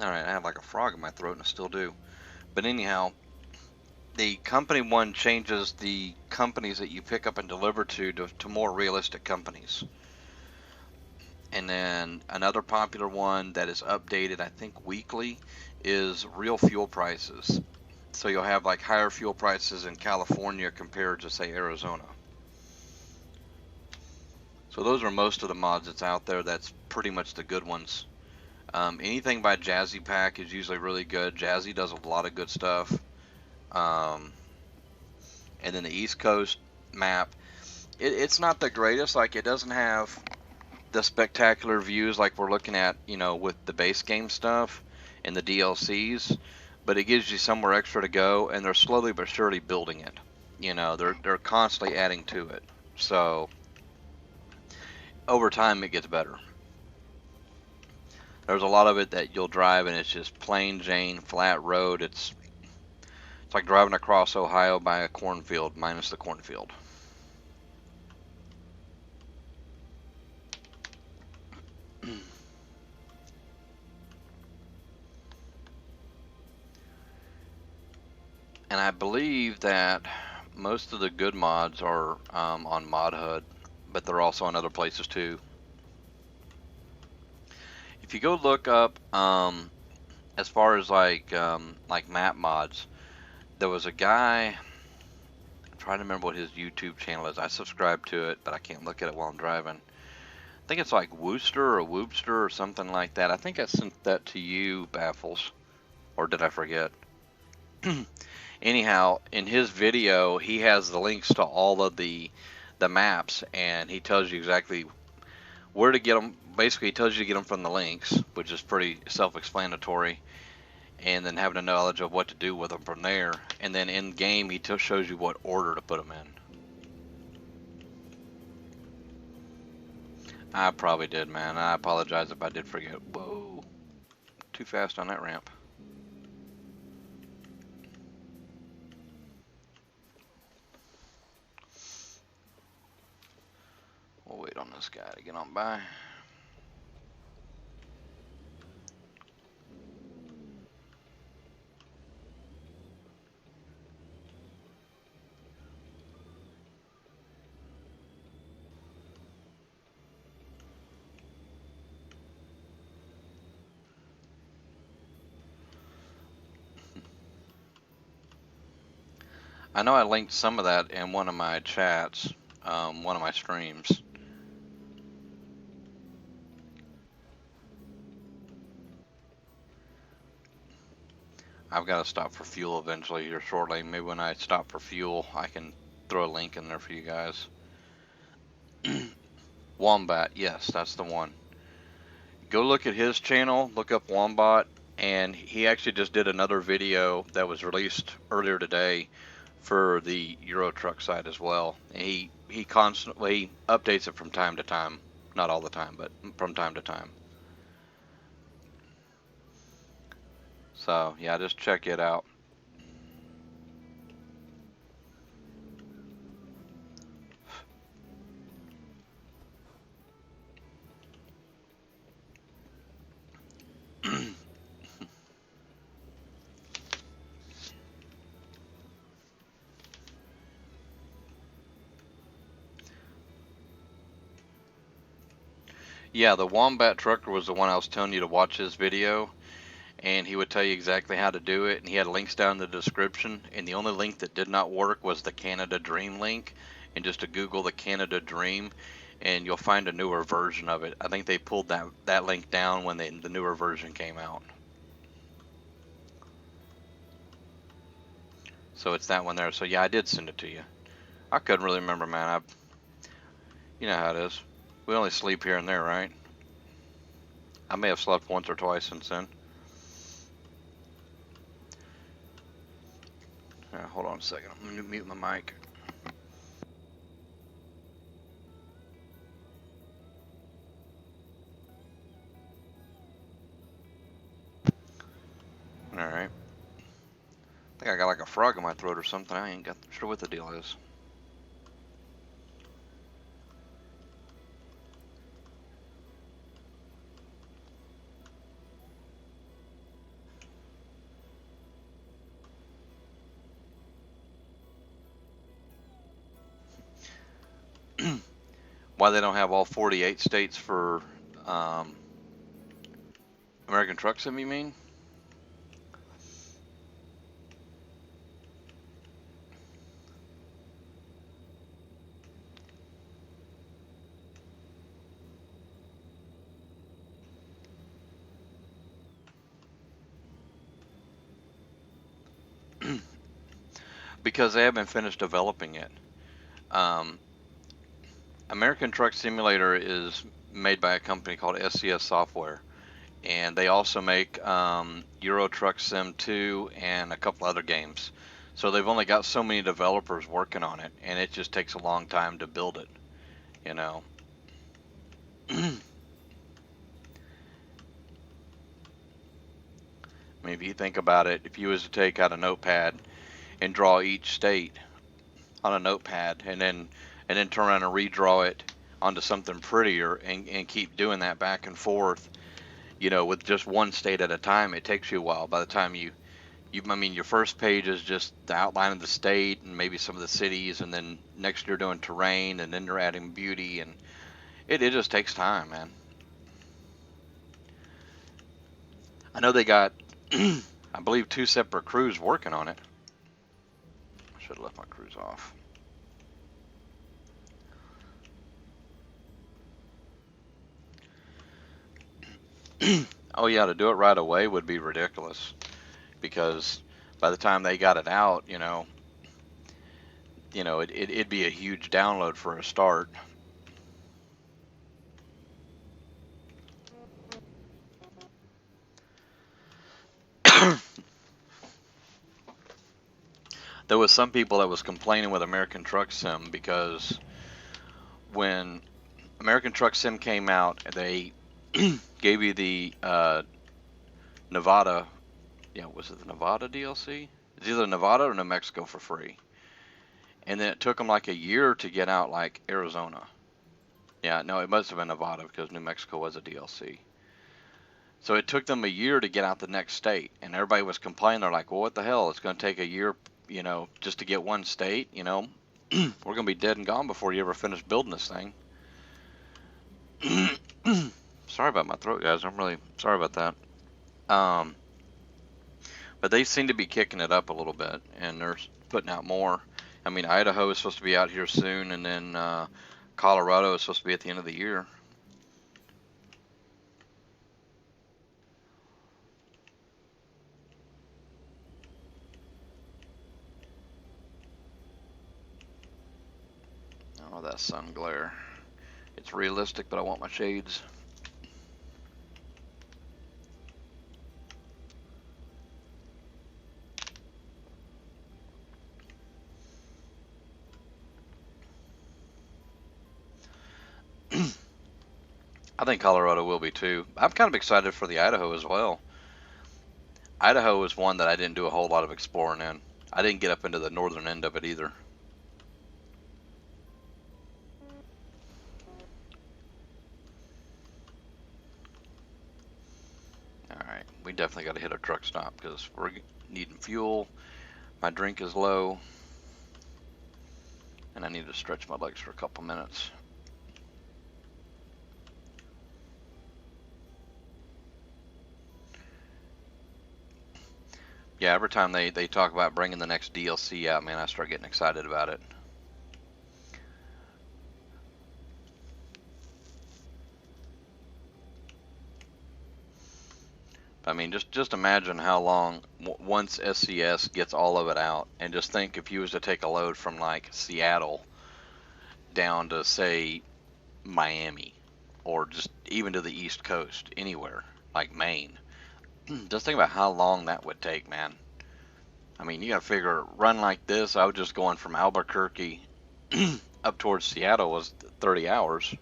[SPEAKER 1] Alright, I have like a frog in my throat and I still do. But anyhow, the company one changes the companies that you pick up and deliver to more realistic companies. And then another popular one that is updated, I think weekly, is real fuel prices. So you'll have like higher fuel prices in California compared to, say, Arizona. So those are most of the mods that's out there. That's pretty much the good ones. Anything by Jazzy Pack is usually really good. Jazzy does a lot of good stuff. And then the East Coast map, it's not the greatest. Like, it doesn't have the spectacular views like we're looking at, you know, with the base game stuff and the DLCs, but it gives you somewhere extra to go, and they're slowly but surely building it. You know, they're constantly adding to it. So over time, it gets better. There's a lot of it that you'll drive and it's just plain Jane flat road. It's like driving across Ohio by a cornfield minus the cornfield. And I believe that most of the good mods are on Mod HUD, but they're also on other places too. If you go look up, as far as like map mods, there was a guy. I'm trying to remember what his YouTube channel is. I subscribe to it, but I can't look at it while I'm driving. I think it's like Wooster or Whoopster or something like that. I think I sent that to you, Baffles, or did I forget? Anyhow, in his video, he has the links to all of the maps, and he tells you exactly where to get them. Basically, it tells you to get them from the links, which is pretty self-explanatory, and then having a knowledge of what to do with them from there. And then in game, he shows you what order to put them in. I probably did, man. I apologize if I did forget. Whoa, too fast on that ramp. We'll wait on this guy to get on by. I know I linked some of that in one of my chats, one of my streams. I've got to stop for fuel eventually here shortly. Maybe when I stop for fuel, I can throw a link in there for you guys. Wombat, yes, that's the one. Go look at his channel, look up Wombat, and he actually just did another video that was released earlier today for the Euro Truck site as well. And he constantly updates it from time to time. Not all the time, but from time to time. So, yeah, just check it out. Yeah, the Wombat Trucker was the one I was telling you to watch his video, and he would tell you exactly how to do it, and he had links down in the description, and the only link that did not work was the Canada Dream link, and just to Google the Canada Dream, and you'll find a newer version of it. I think they pulled that link down when the newer version came out. So it's that one there. So yeah, I did send it to you. I couldn't really remember, man. You know how it is. We only sleep here and there, right? I may have slept once or twice since then. Hold on a second. I'm going to mute my mic. Alright. I think I got like a frog in my throat or something. I ain't sure what the deal is. Why they don't have all 48 states for American Truck Sim, you mean? Because they haven't finished developing it. American Truck Simulator is made by a company called SCS Software, and they also make Euro Truck Sim 2 and a couple other games. So they've only got so many developers working on it, and it just takes a long time to build it, you know. I mean, if you think about it, if you was to take out a notepad and draw each state on a notepad, and then turn around and redraw it onto something prettier, and keep doing that back and forth, you know, with just one state at a time, it takes you a while. By the time I mean, your first page is just the outline of the state and maybe some of the cities, and then next you're doing terrain, and then you're adding beauty, and it just takes time, man. I know they got, I believe, 2 separate crews working on it. I should have left my crews off. Oh yeah, to do it right away would be ridiculous, because by the time they got it out, it'd be a huge download for a start. There was some people that was complaining with American Truck Sim because when American Truck Sim came out, they gave you the Nevada. Yeah, was it the Nevada DLC? It's either Nevada or New Mexico for free. And then it took them like a year to get out like Arizona. Yeah, no, it must have been Nevada because New Mexico was a DLC. So it took them a year to get out the next state, and everybody was complaining. They're like, well, what the hell? It's going to take a year, just to get one state, We're going to be dead and gone before you ever finish building this thing. Sorry about my throat, guys. I'm really sorry about that. But they seem to be kicking it up a little bit, and they're putting out more. I mean, Idaho is supposed to be out here soon, and then Colorado is supposed to be at the end of the year. Oh, that sun glare. It's realistic, but I want my shades. I think Colorado will be too. I'm kind of excited for the Idaho as well. Idaho is one that I didn't do a whole lot of exploring in. I didn't get up into the northern end of it either. Alright, we definitely got to hit a truck stop because we're needing fuel. My drink is low. And I need to stretch my legs for a couple minutes. Yeah, every time they talk about bringing the next DLC out, man, I start getting excited about it. I mean, just imagine how long once SCS gets all of it out, and just think if you was to take a load from like Seattle down to say Miami, or just even to the East Coast, anywhere like Maine. Just think about how long that would take, man. I mean, you gotta figure run like this. I was just going from Albuquerque up towards Seattle was 30 hours.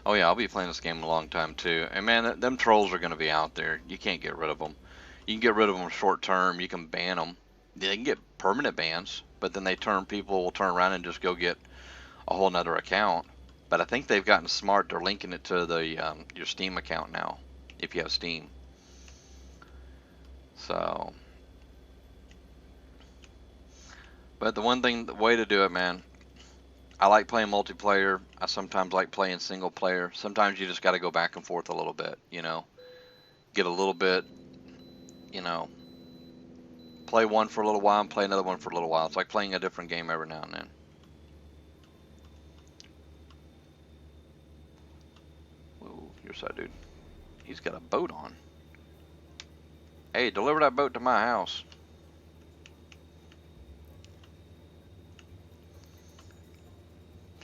[SPEAKER 1] Oh yeah, I'll be playing this game a long time too. And man, them trolls are gonna be out there. You can't get rid of them. You can get rid of them short term. You can ban them. They can get permanent bans, but then people will turn around and just go get a whole nother account. But I think they've gotten smart. They're linking it to the your Steam account now, if you have Steam. So, but the way to do it, man. I like playing multiplayer. I sometimes like playing single player. Sometimes you just got to go back and forth a little bit, Get a little bit, play one for a little while and play another one for a little while. It's like playing a different game every now and then. Ooh, your side, dude. He's got a boat on. Hey, deliver that boat to my house.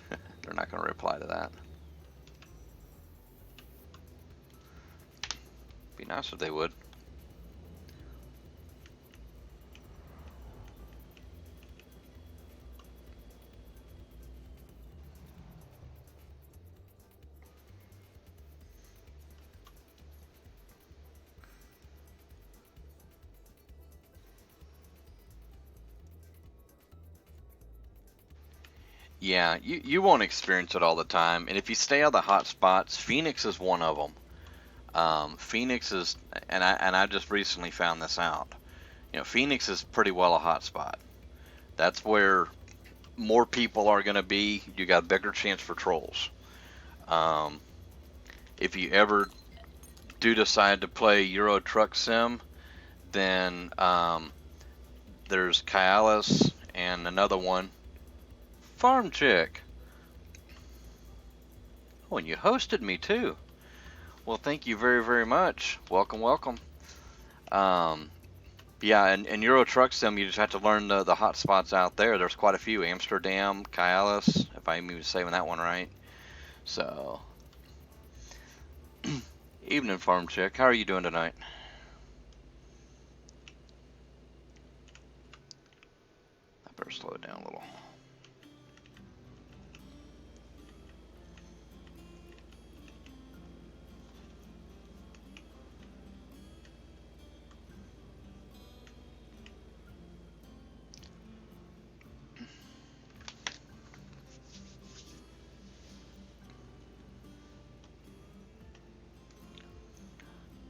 [SPEAKER 1] They're not going to reply to that. Be nice if they would. Yeah, you won't experience it all the time, and if you stay out of the hot spots, Phoenix is one of them. Phoenix is, and I just recently found this out. Phoenix is pretty well a hot spot. That's where more people are going to be. You got a bigger chance for trolls. If you ever do decide to play Euro Truck Sim, then there's Kyalis and another one. Farm Chick. Oh, and you hosted me too. Well, thank you very, very much. Welcome, welcome. Yeah, and Euro Truck Sim, you just have to learn the hot spots out there. There's quite a few. Amsterdam, Kyalis, if I'm even saying that one right. So, evening, Farm Chick. How are you doing tonight? I better slow it down a little.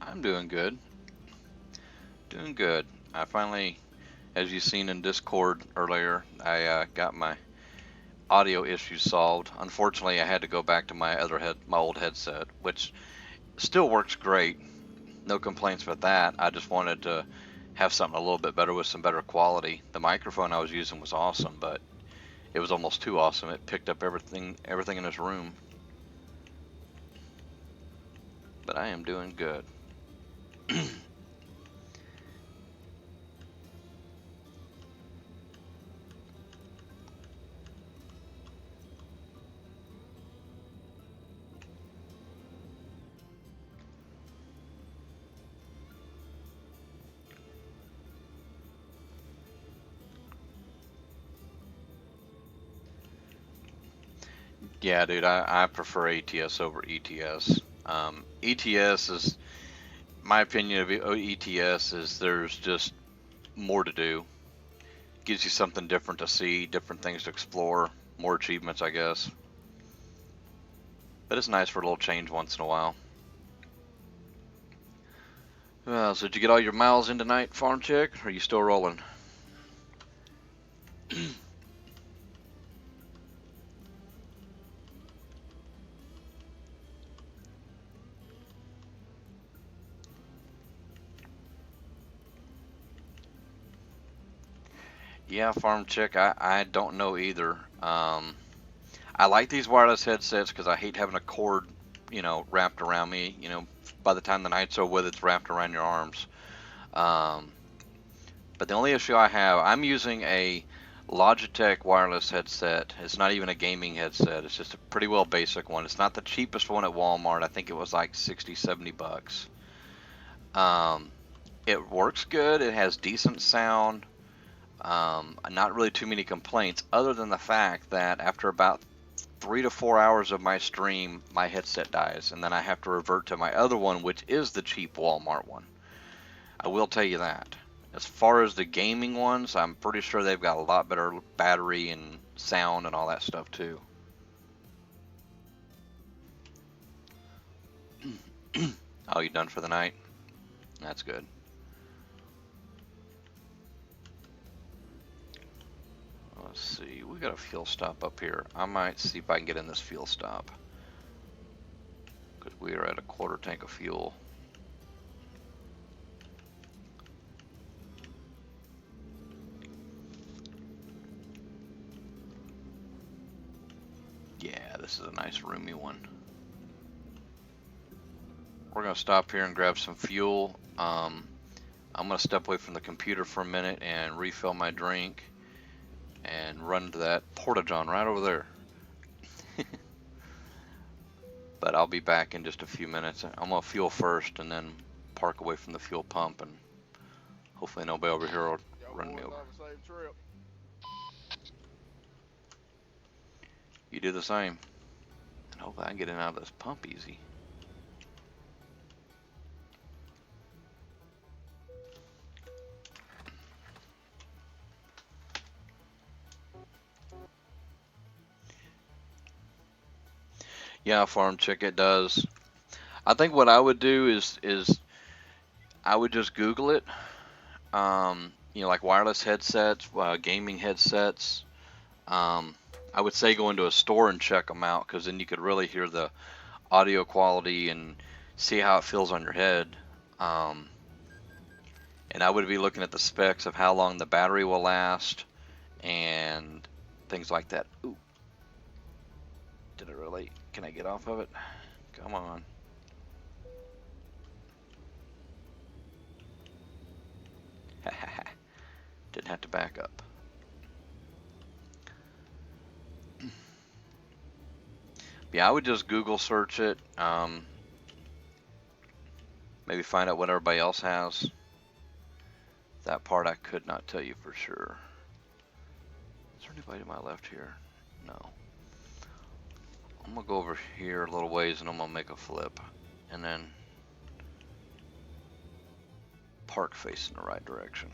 [SPEAKER 1] I'm doing good. Doing good. I finally, as you seen in Discord earlier, I got my audio issues solved. Unfortunately, I had to go back to my old headset, which still works great. No complaints with that. I just wanted to have something a little bit better with some better quality. The microphone I was using was awesome, but it was almost too awesome. It picked up everything in this room. But I am doing good. Yeah, dude, I prefer ATS over ETS. ETS is, my opinion of ETS is there's just more to do. Gives you something different to see, different things to explore, more achievements, I guess. But it's nice for a little change once in a while. Well, so did you get all your miles in tonight, Farm Chick? Or are you still rolling? Yeah, Farm Chick, I don't know either. I like these wireless headsets because I hate having a cord, wrapped around me. By the time the night's over with, it's wrapped around your arms. Um, but the only issue I have, I'm using a Logitech wireless headset. It's not even a gaming headset. It's just a pretty well basic one. It's not the cheapest one at Walmart. I think it was like 60, 70 bucks. Um, it works good. It has decent sound. Not really too many complaints, other than the fact that after about 3 to 4 hours of my stream, my headset dies, and then I have to revert to my other one, which is the cheap Walmart one. I will tell you that. As far as the gaming ones, I'm pretty sure they've got a lot better battery and sound and all that stuff too. Oh, you done for the night? That's good. Let's see, we got a fuel stop up here. I might see if I can get in this fuel stop, because we are at a quarter tank of fuel. Yeah, this is a nice roomy one. We're gonna stop here and grab some fuel. I'm gonna step away from the computer for a minute and refill my drink and run to that porta-john right over there. But I'll be back in just a few minutes. I'm gonna fuel first and then park away from the fuel pump, and hopefully nobody over here will run me over. You do the same, and hopefully I can get in and out of this pump easy. Yeah, Farm Chick, it does. I think what I would do is I would just Google it. Like wireless headsets, gaming headsets. I would say go into a store and check them out, because then you could really hear the audio quality and see how it feels on your head. And I would be looking at the specs of how long the battery will last and things like that. Ooh. Did it really? Can I get off of it? Come on. Didn't have to back up. Yeah, I would just Google search it. Maybe find out what everybody else has. That part I could not tell you for sure. Is there anybody to my left here? No. I'm gonna go over here a little ways and I'm gonna make a flip. And then park facing the right direction.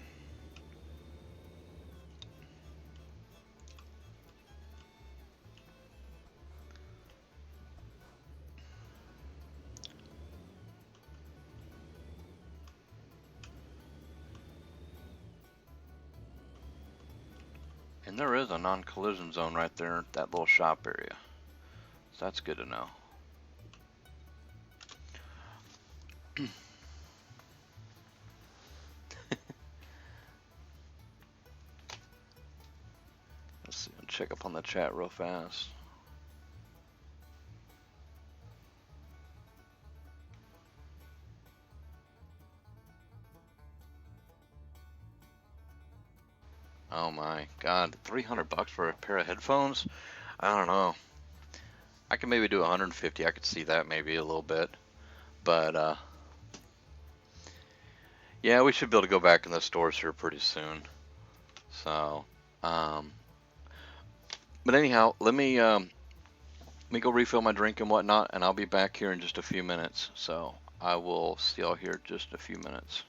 [SPEAKER 1] And there is a non-collision zone right there at that little shop area. So that's good to know. Let's see, I'll check up on the chat real fast. Oh my God, 300 bucks for a pair of headphones? I don't know. I could maybe do 150. I could see that maybe a little bit. But yeah, we should be able to go back in the stores here pretty soon. So, but anyhow, let me go refill my drink and whatnot, and I'll be back here in just a few minutes. So I will see y'all here in just a few minutes.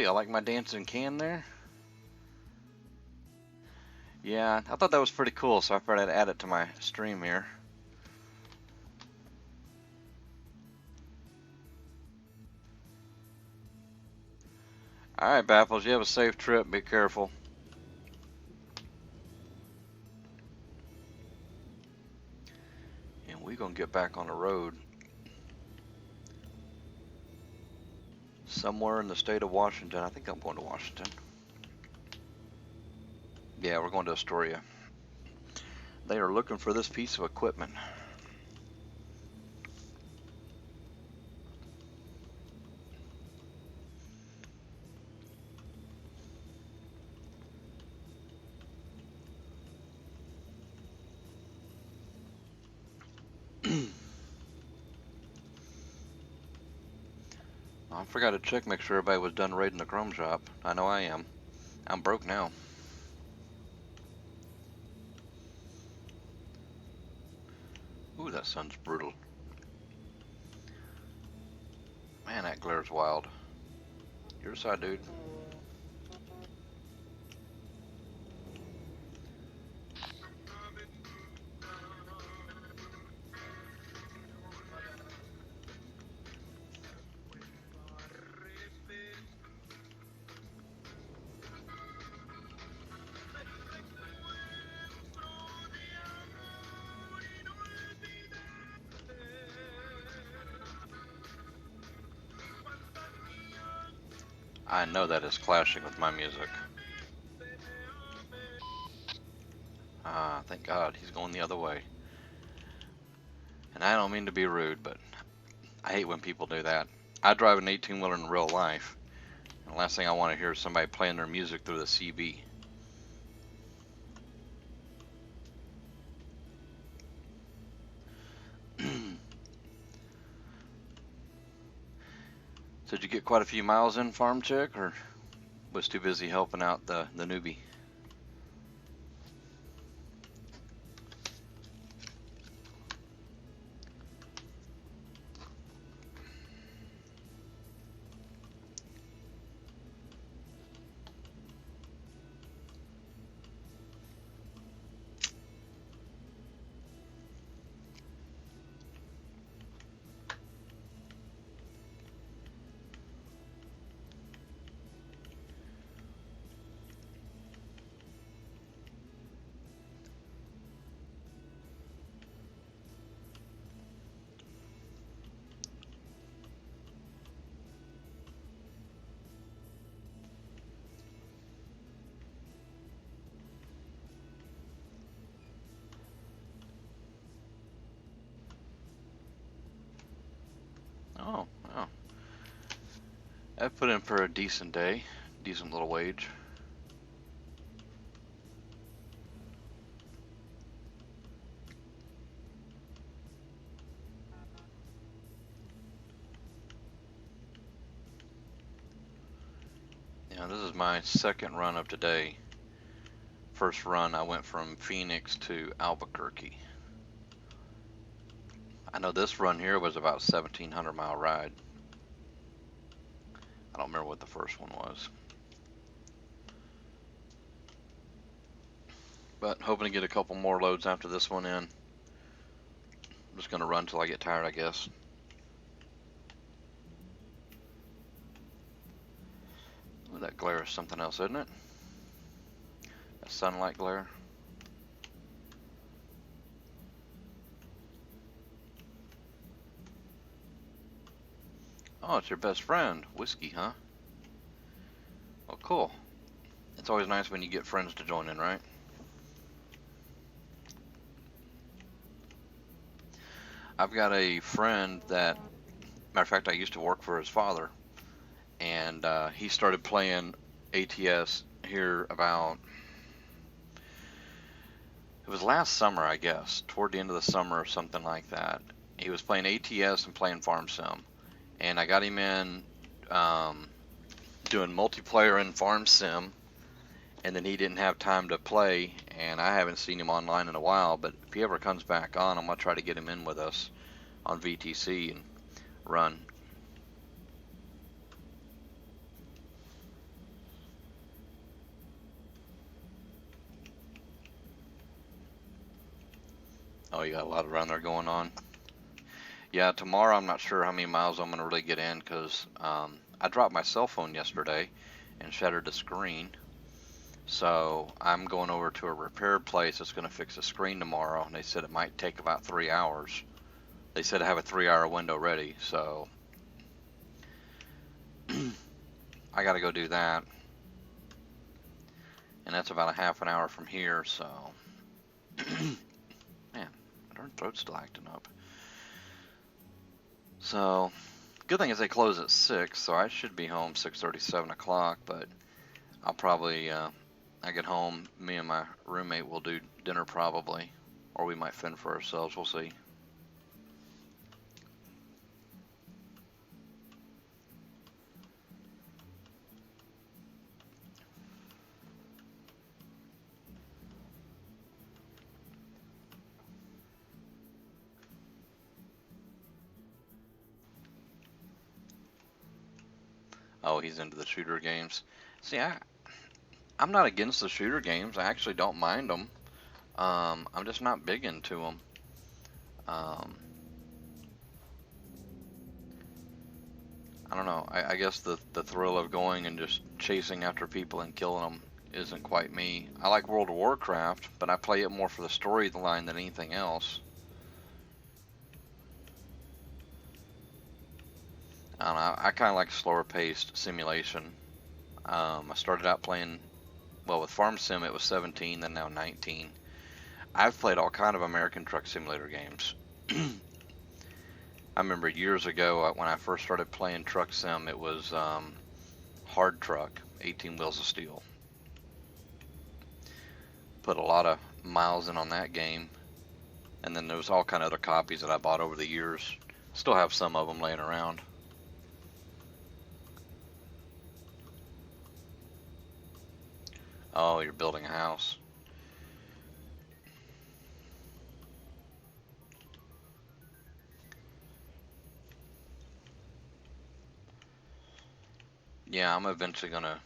[SPEAKER 1] I like my dancing can there. Yeah, I thought that was pretty cool, so I thought I'd add it to my stream here. Alright, Baffles, you have a safe trip. Be careful. And we're going to get back on the road. Somewhere in the state of Washington. I think I'm going to Washington. Yeah, we're going to Astoria. They are looking for this piece of equipment. I forgot to check, make sure everybody was done raiding the Chrome shop. I know I am. I'm broke now. Ooh, that sun's brutal. Man, that glare's wild. Your side, dude. I know that is clashing with my music. Ah, thank God, he's going the other way. And I don't mean to be rude, but I hate when people do that. I drive an 18-wheeler in real life. And the last thing I want to hear is somebody playing their music through the CB. So did you get quite a few miles in, Farm Chick, or was too busy helping out the newbie? Oh, wow. I put in for a decent day. decent little wage. Yeah, this is my second run of today. First run, I went from Phoenix to Albuquerque. I know this run here was about 1,700-mile ride. I don't remember what the first one was. But hoping to get a couple more loads after this one in. I'm just going to run till I get tired, I guess. Ooh, that glare is something else, isn't it? That sunlight glare. Oh, it's your best friend. Whiskey, huh? Well, cool. It's always nice when you get friends to join in, right? I've got a friend that, matter of fact, I used to work for his father, and he started playing ATS here about, it was last summer, I guess, toward the end of the summer or something like that. He was playing ATS and playing Farm Sim, and I got him in doing multiplayer in Farm Sim, and then he didn't have time to play, and I haven't seen him online in a while, but if he ever comes back on, I'm going to try to get him in with us on VTC and run. Oh, you got a lot around there going on. Yeah, tomorrow I'm not sure how many miles I'm going to really get in, because I dropped my cell phone yesterday and shattered the screen. So I'm going over to a repair place that's going to fix the screen tomorrow, and they said it might take about 3 hours. They said I have a 3-hour window ready, so I got to go do that. And that's about a half an hour from here, so man, my darn throat's still acting up. So good thing is they close at 6, so I should be home 6:30, 7 o'clock, but I'll probably I get home, me and my roommate will do dinner probably, or we might fend for ourselves, we'll see. Oh, he's into the shooter games. See, I'm not against the shooter games. I actually don't mind them. I'm just not big into them. I don't know. I guess the thrill of going and just chasing after people and killing them isn't quite me. I like World of Warcraft, but I play it more for the storyline than anything else. I don't know. I kind of like slower paced simulation. I started out playing, well, with Farm Sim it was 17, then now 19. I've played all kind of American Truck Simulator games. I remember years ago when I first started playing Truck Sim, it was Hard Truck, 18 Wheels of Steel. Put a lot of miles in on that game, and then there was all kind of other copies that I bought over the years. Still have some of them laying around. Oh, you're building a house. Yeah, I'm eventually gonna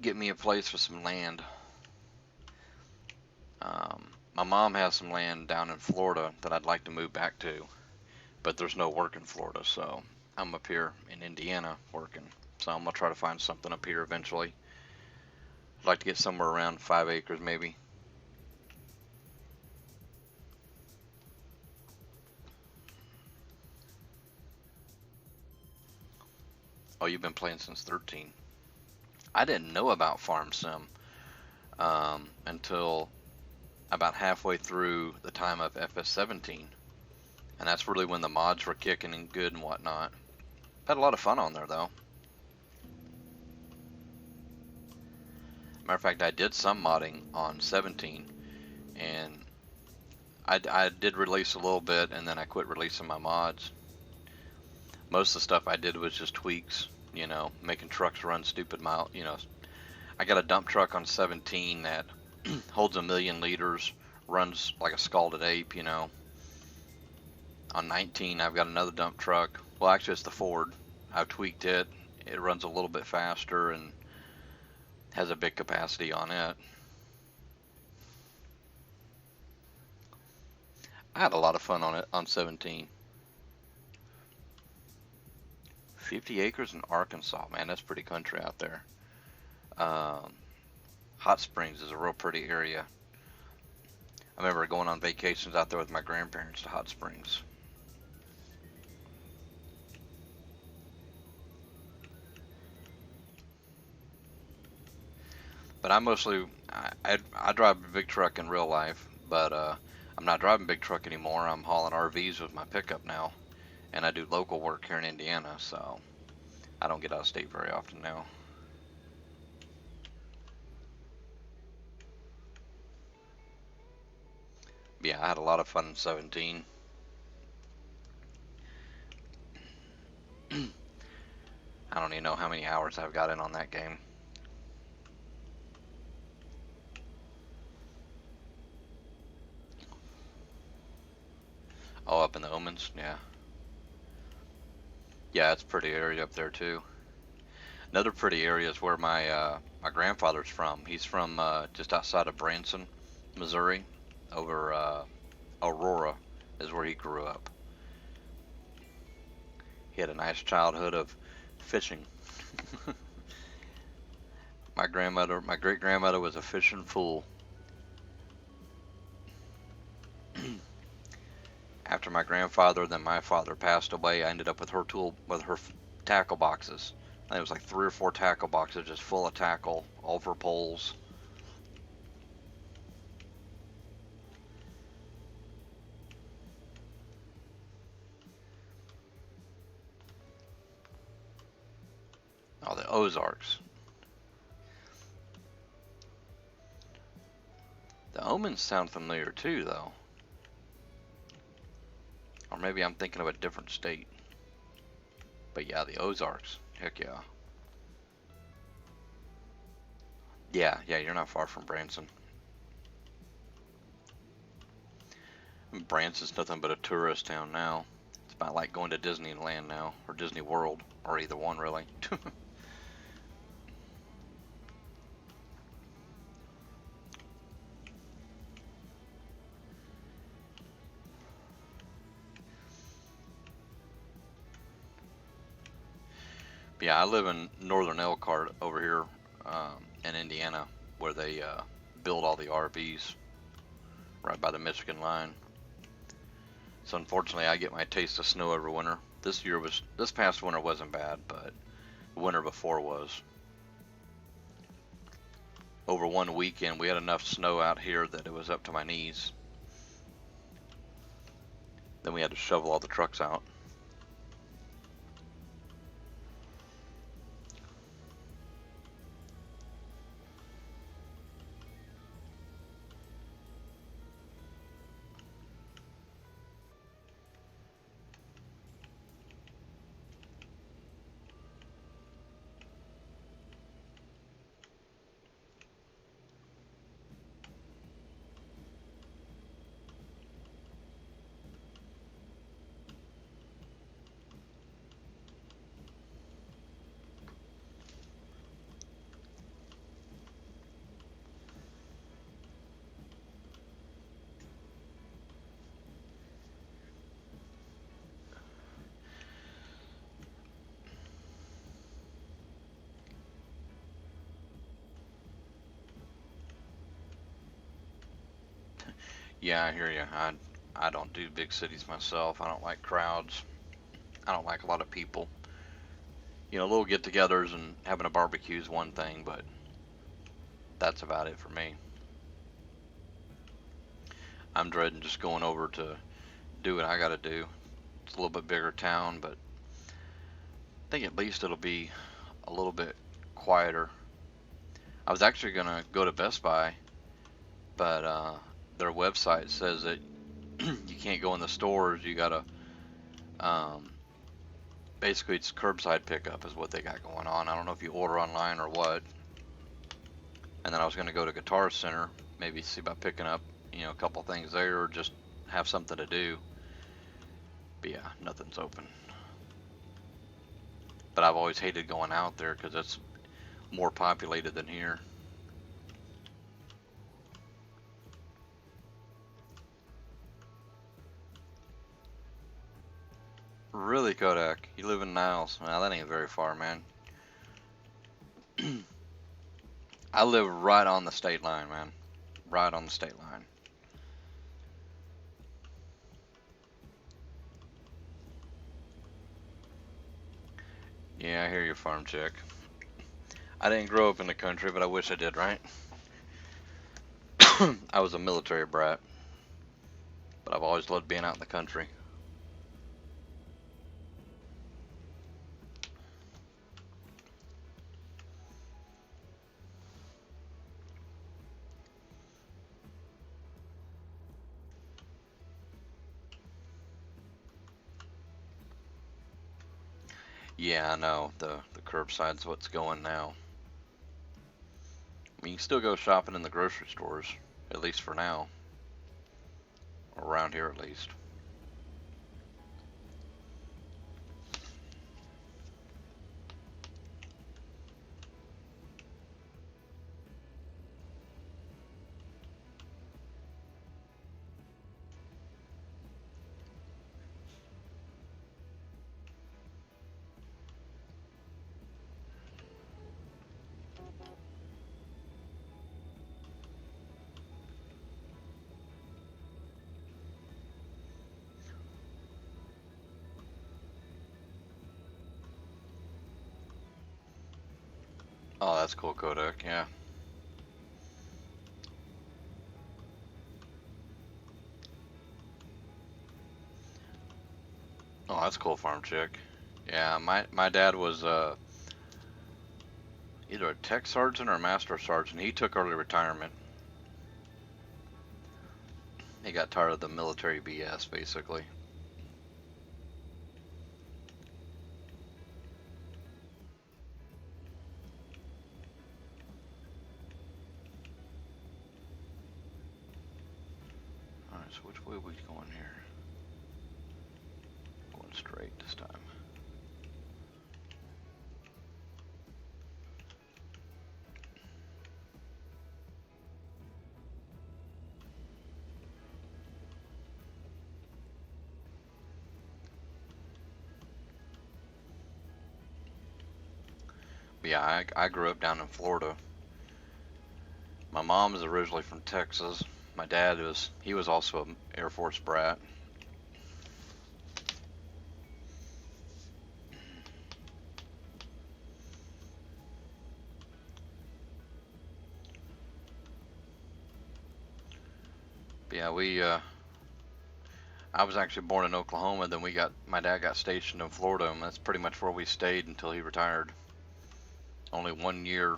[SPEAKER 1] get me a place for some land. My mom has some land down in Florida that I'd like to move back to, but there's no work in Florida, so I'm up here in Indiana working. So I'm gonna try to find something up here eventually. I'd like to get somewhere around 5 acres maybe. Oh, you've been playing since 13. I didn't know about Farm Sim until about halfway through the time of FS17, and that's really when the mods were kicking in good and whatnot. Had a lot of fun on there though. Matter of fact, I did some modding on 17, and I did release a little bit, and then I quit releasing my mods. Most of the stuff I did was just tweaks, you know, making trucks run stupid mile. You know, I got a dump truck on 17 that holds 1,000,000 liters, runs like a scalded ape, you know. On 19, I've got another dump truck. Well, actually, it's the Ford. I've tweaked it. It runs a little bit faster and has a big capacity on it. I had a lot of fun on it on 17. 50 acres in Arkansas, man, that's pretty country out there. Hot Springs is a real pretty area. I remember going on vacations out there with my grandparents to Hot Springs. But I drive a big truck in real life, but I'm not driving a big truck anymore. I'm hauling RVs with my pickup now, and I do local work here in Indiana, so I don't get out of state very often now. Yeah, I had a lot of fun in 17. I don't even know how many hours I've got in on that game. Oh, up in the Omens, yeah. Yeah, it's a pretty area up there too. Another pretty area is where my grandfather's from. He's from just outside of Branson, Missouri, over Aurora is where he grew up. He had a nice childhood of fishing. My great grandmother was a fishing fool. After my grandfather, then my father passed away, I ended up with her tackle boxes. I think it was like 3 or 4 tackle boxes just full of tackle, all for poles. Oh, the Ozarks. The Omens sound familiar too, though. Or maybe I'm thinking of a different state. But yeah, the Ozarks. Heck yeah. Yeah, you're not far from Branson. Branson's nothing but a tourist town now. It's about like going to Disneyland now, or Disney World, or either one really. Yeah, I live in northern Elkhart over here in Indiana, where they build all the RVs right by the Michigan line. So unfortunately, I get my taste of snow every winter. This past winter wasn't bad, but the winter before was. Over one weekend, we had enough snow out here that it was up to my knees. Then we had to shovel all the trucks out. Yeah, I hear you. I don't do big cities myself. I don't like crowds. I don't like a lot of people. You know, little get-togethers and having a barbecue is one thing, but that's about it for me. I'm dreading just going over to do what I gotta do. It's a little bit bigger town, but I think at least it'll be a little bit quieter. I was actually gonna go to Best Buy, but their website says that you can't go in the stores. You gotta um, basically it's curbside pickup is what they got going on. I don't know if you order online or what. And then I was gonna go to Guitar Center, maybe see about picking up, a couple things there, or just have something to do. But yeah, nothing's open. But I've always hated going out there because it's more populated than here. Really, Kodak? You live in Niles? Well, that ain't very far, man. I live right on the state line, man. Right on the state line. Yeah, I hear you, farm chick. I didn't grow up in the country, but I wish I did, right? I was a military brat, but I've always loved being out in the country. Yeah, I know. The curbside's what's going now. I mean, you can still go shopping in the grocery stores, at least for now. Around here, at least. Oh, that's cool, Kodak, yeah. Oh, that's cool, farm chick. Yeah, my dad was either a tech sergeant or a master sergeant. He took early retirement. He got tired of the military BS, basically. Alright, so which way are we going here? Going straight this time. But yeah, I grew up down in Florida. My mom is originally from Texas. My dad he was also an Air Force brat. But yeah, I was actually born in Oklahoma. Then my dad got stationed in Florida, and that's pretty much where we stayed until he retired. Only 1 year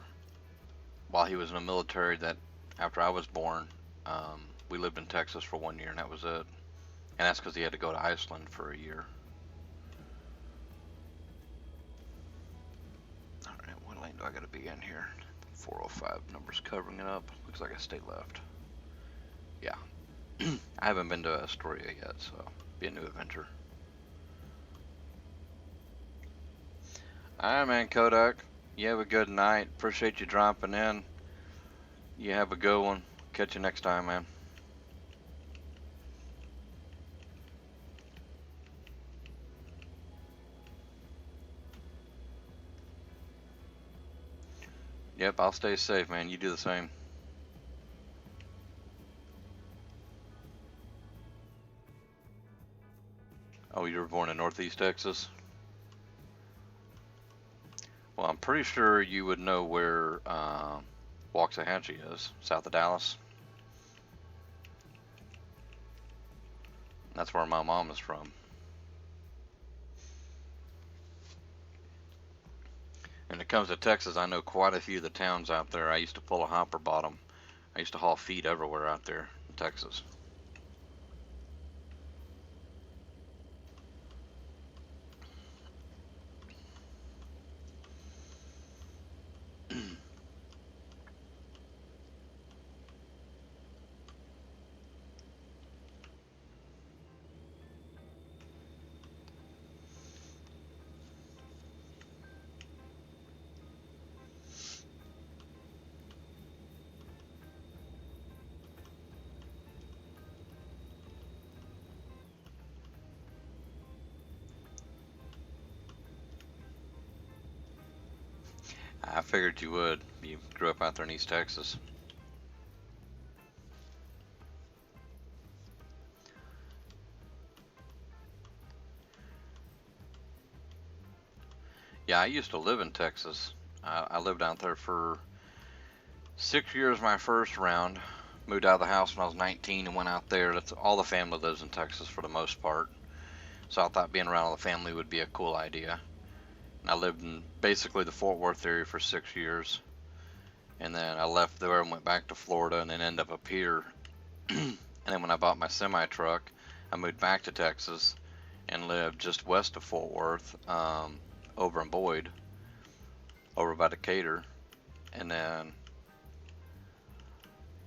[SPEAKER 1] while he was in the military that after I was born, we lived in Texas for 1 year, and that was it. And that's because he had to go to Iceland for a year. Alright, what lane do I gotta be in here? 405 numbers covering it up. Looks like I stay left. Yeah. I haven't been to Astoria yet, so be a new adventure. Alright, man, Kodak. You have a good night. Appreciate you dropping in. You have a good one. Catch you next time, man. Yep, I'll stay safe, man. You do the same. Oh, you were born in Northeast Texas? Well, I'm pretty sure you would know where Waxahachie is, south of Dallas. That's where my mom is from. And When it comes to Texas, I know quite a few of the towns out there. I used to pull a hopper bottom. I used to haul feed everywhere out there in Texas. I figured you would. You grew up out there in East Texas. Yeah, I used to live in Texas. I lived out there for 6 years my first round. Moved out of the house when I was 19 and went out there. That's all the family lives in Texas for the most part. So I thought being around all the family would be a cool idea. And I lived in basically the Fort Worth area for 6 years. And then I left there and went back to Florida and then ended up here. And then when I bought my semi truck, I moved back to Texas and lived just west of Fort Worth, over in Boyd, over by Decatur. And then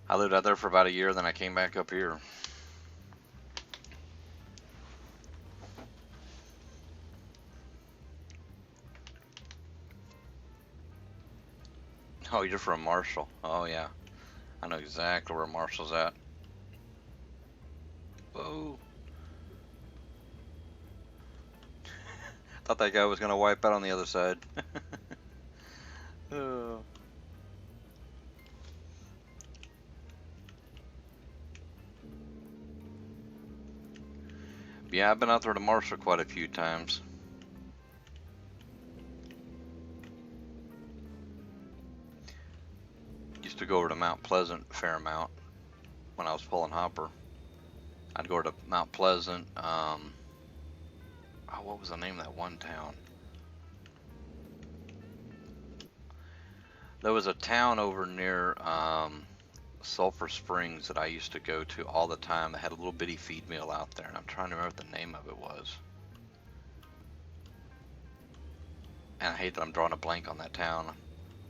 [SPEAKER 1] I lived out there for about a year, then I came back up here. Oh, you're from Marshall. Oh, yeah. I know exactly where Marshall's at. Whoa. Thought that guy was going to wipe out on the other side. Oh. Yeah, I've been out there to Marshall quite a few times. Used to go over to Mount Pleasant a fair amount when I was pulling hopper. I'd go to Mount Pleasant. What was the name of that one town? There was a town over near Sulphur Springs that I used to go to all the time that had a little bitty feed mill out there, and I'm trying to remember what the name of it was. And I hate that I'm drawing a blank on that town.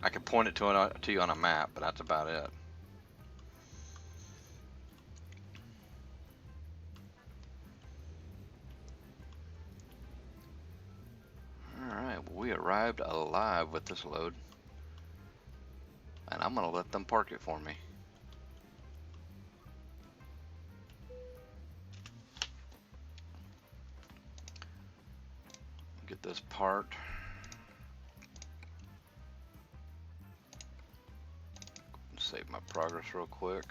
[SPEAKER 1] I could point it to you on a map, but that's about it. Alright, well, we arrived alive with this load. And I'm going to let them park it for me. Get this parked. Save my progress real quick.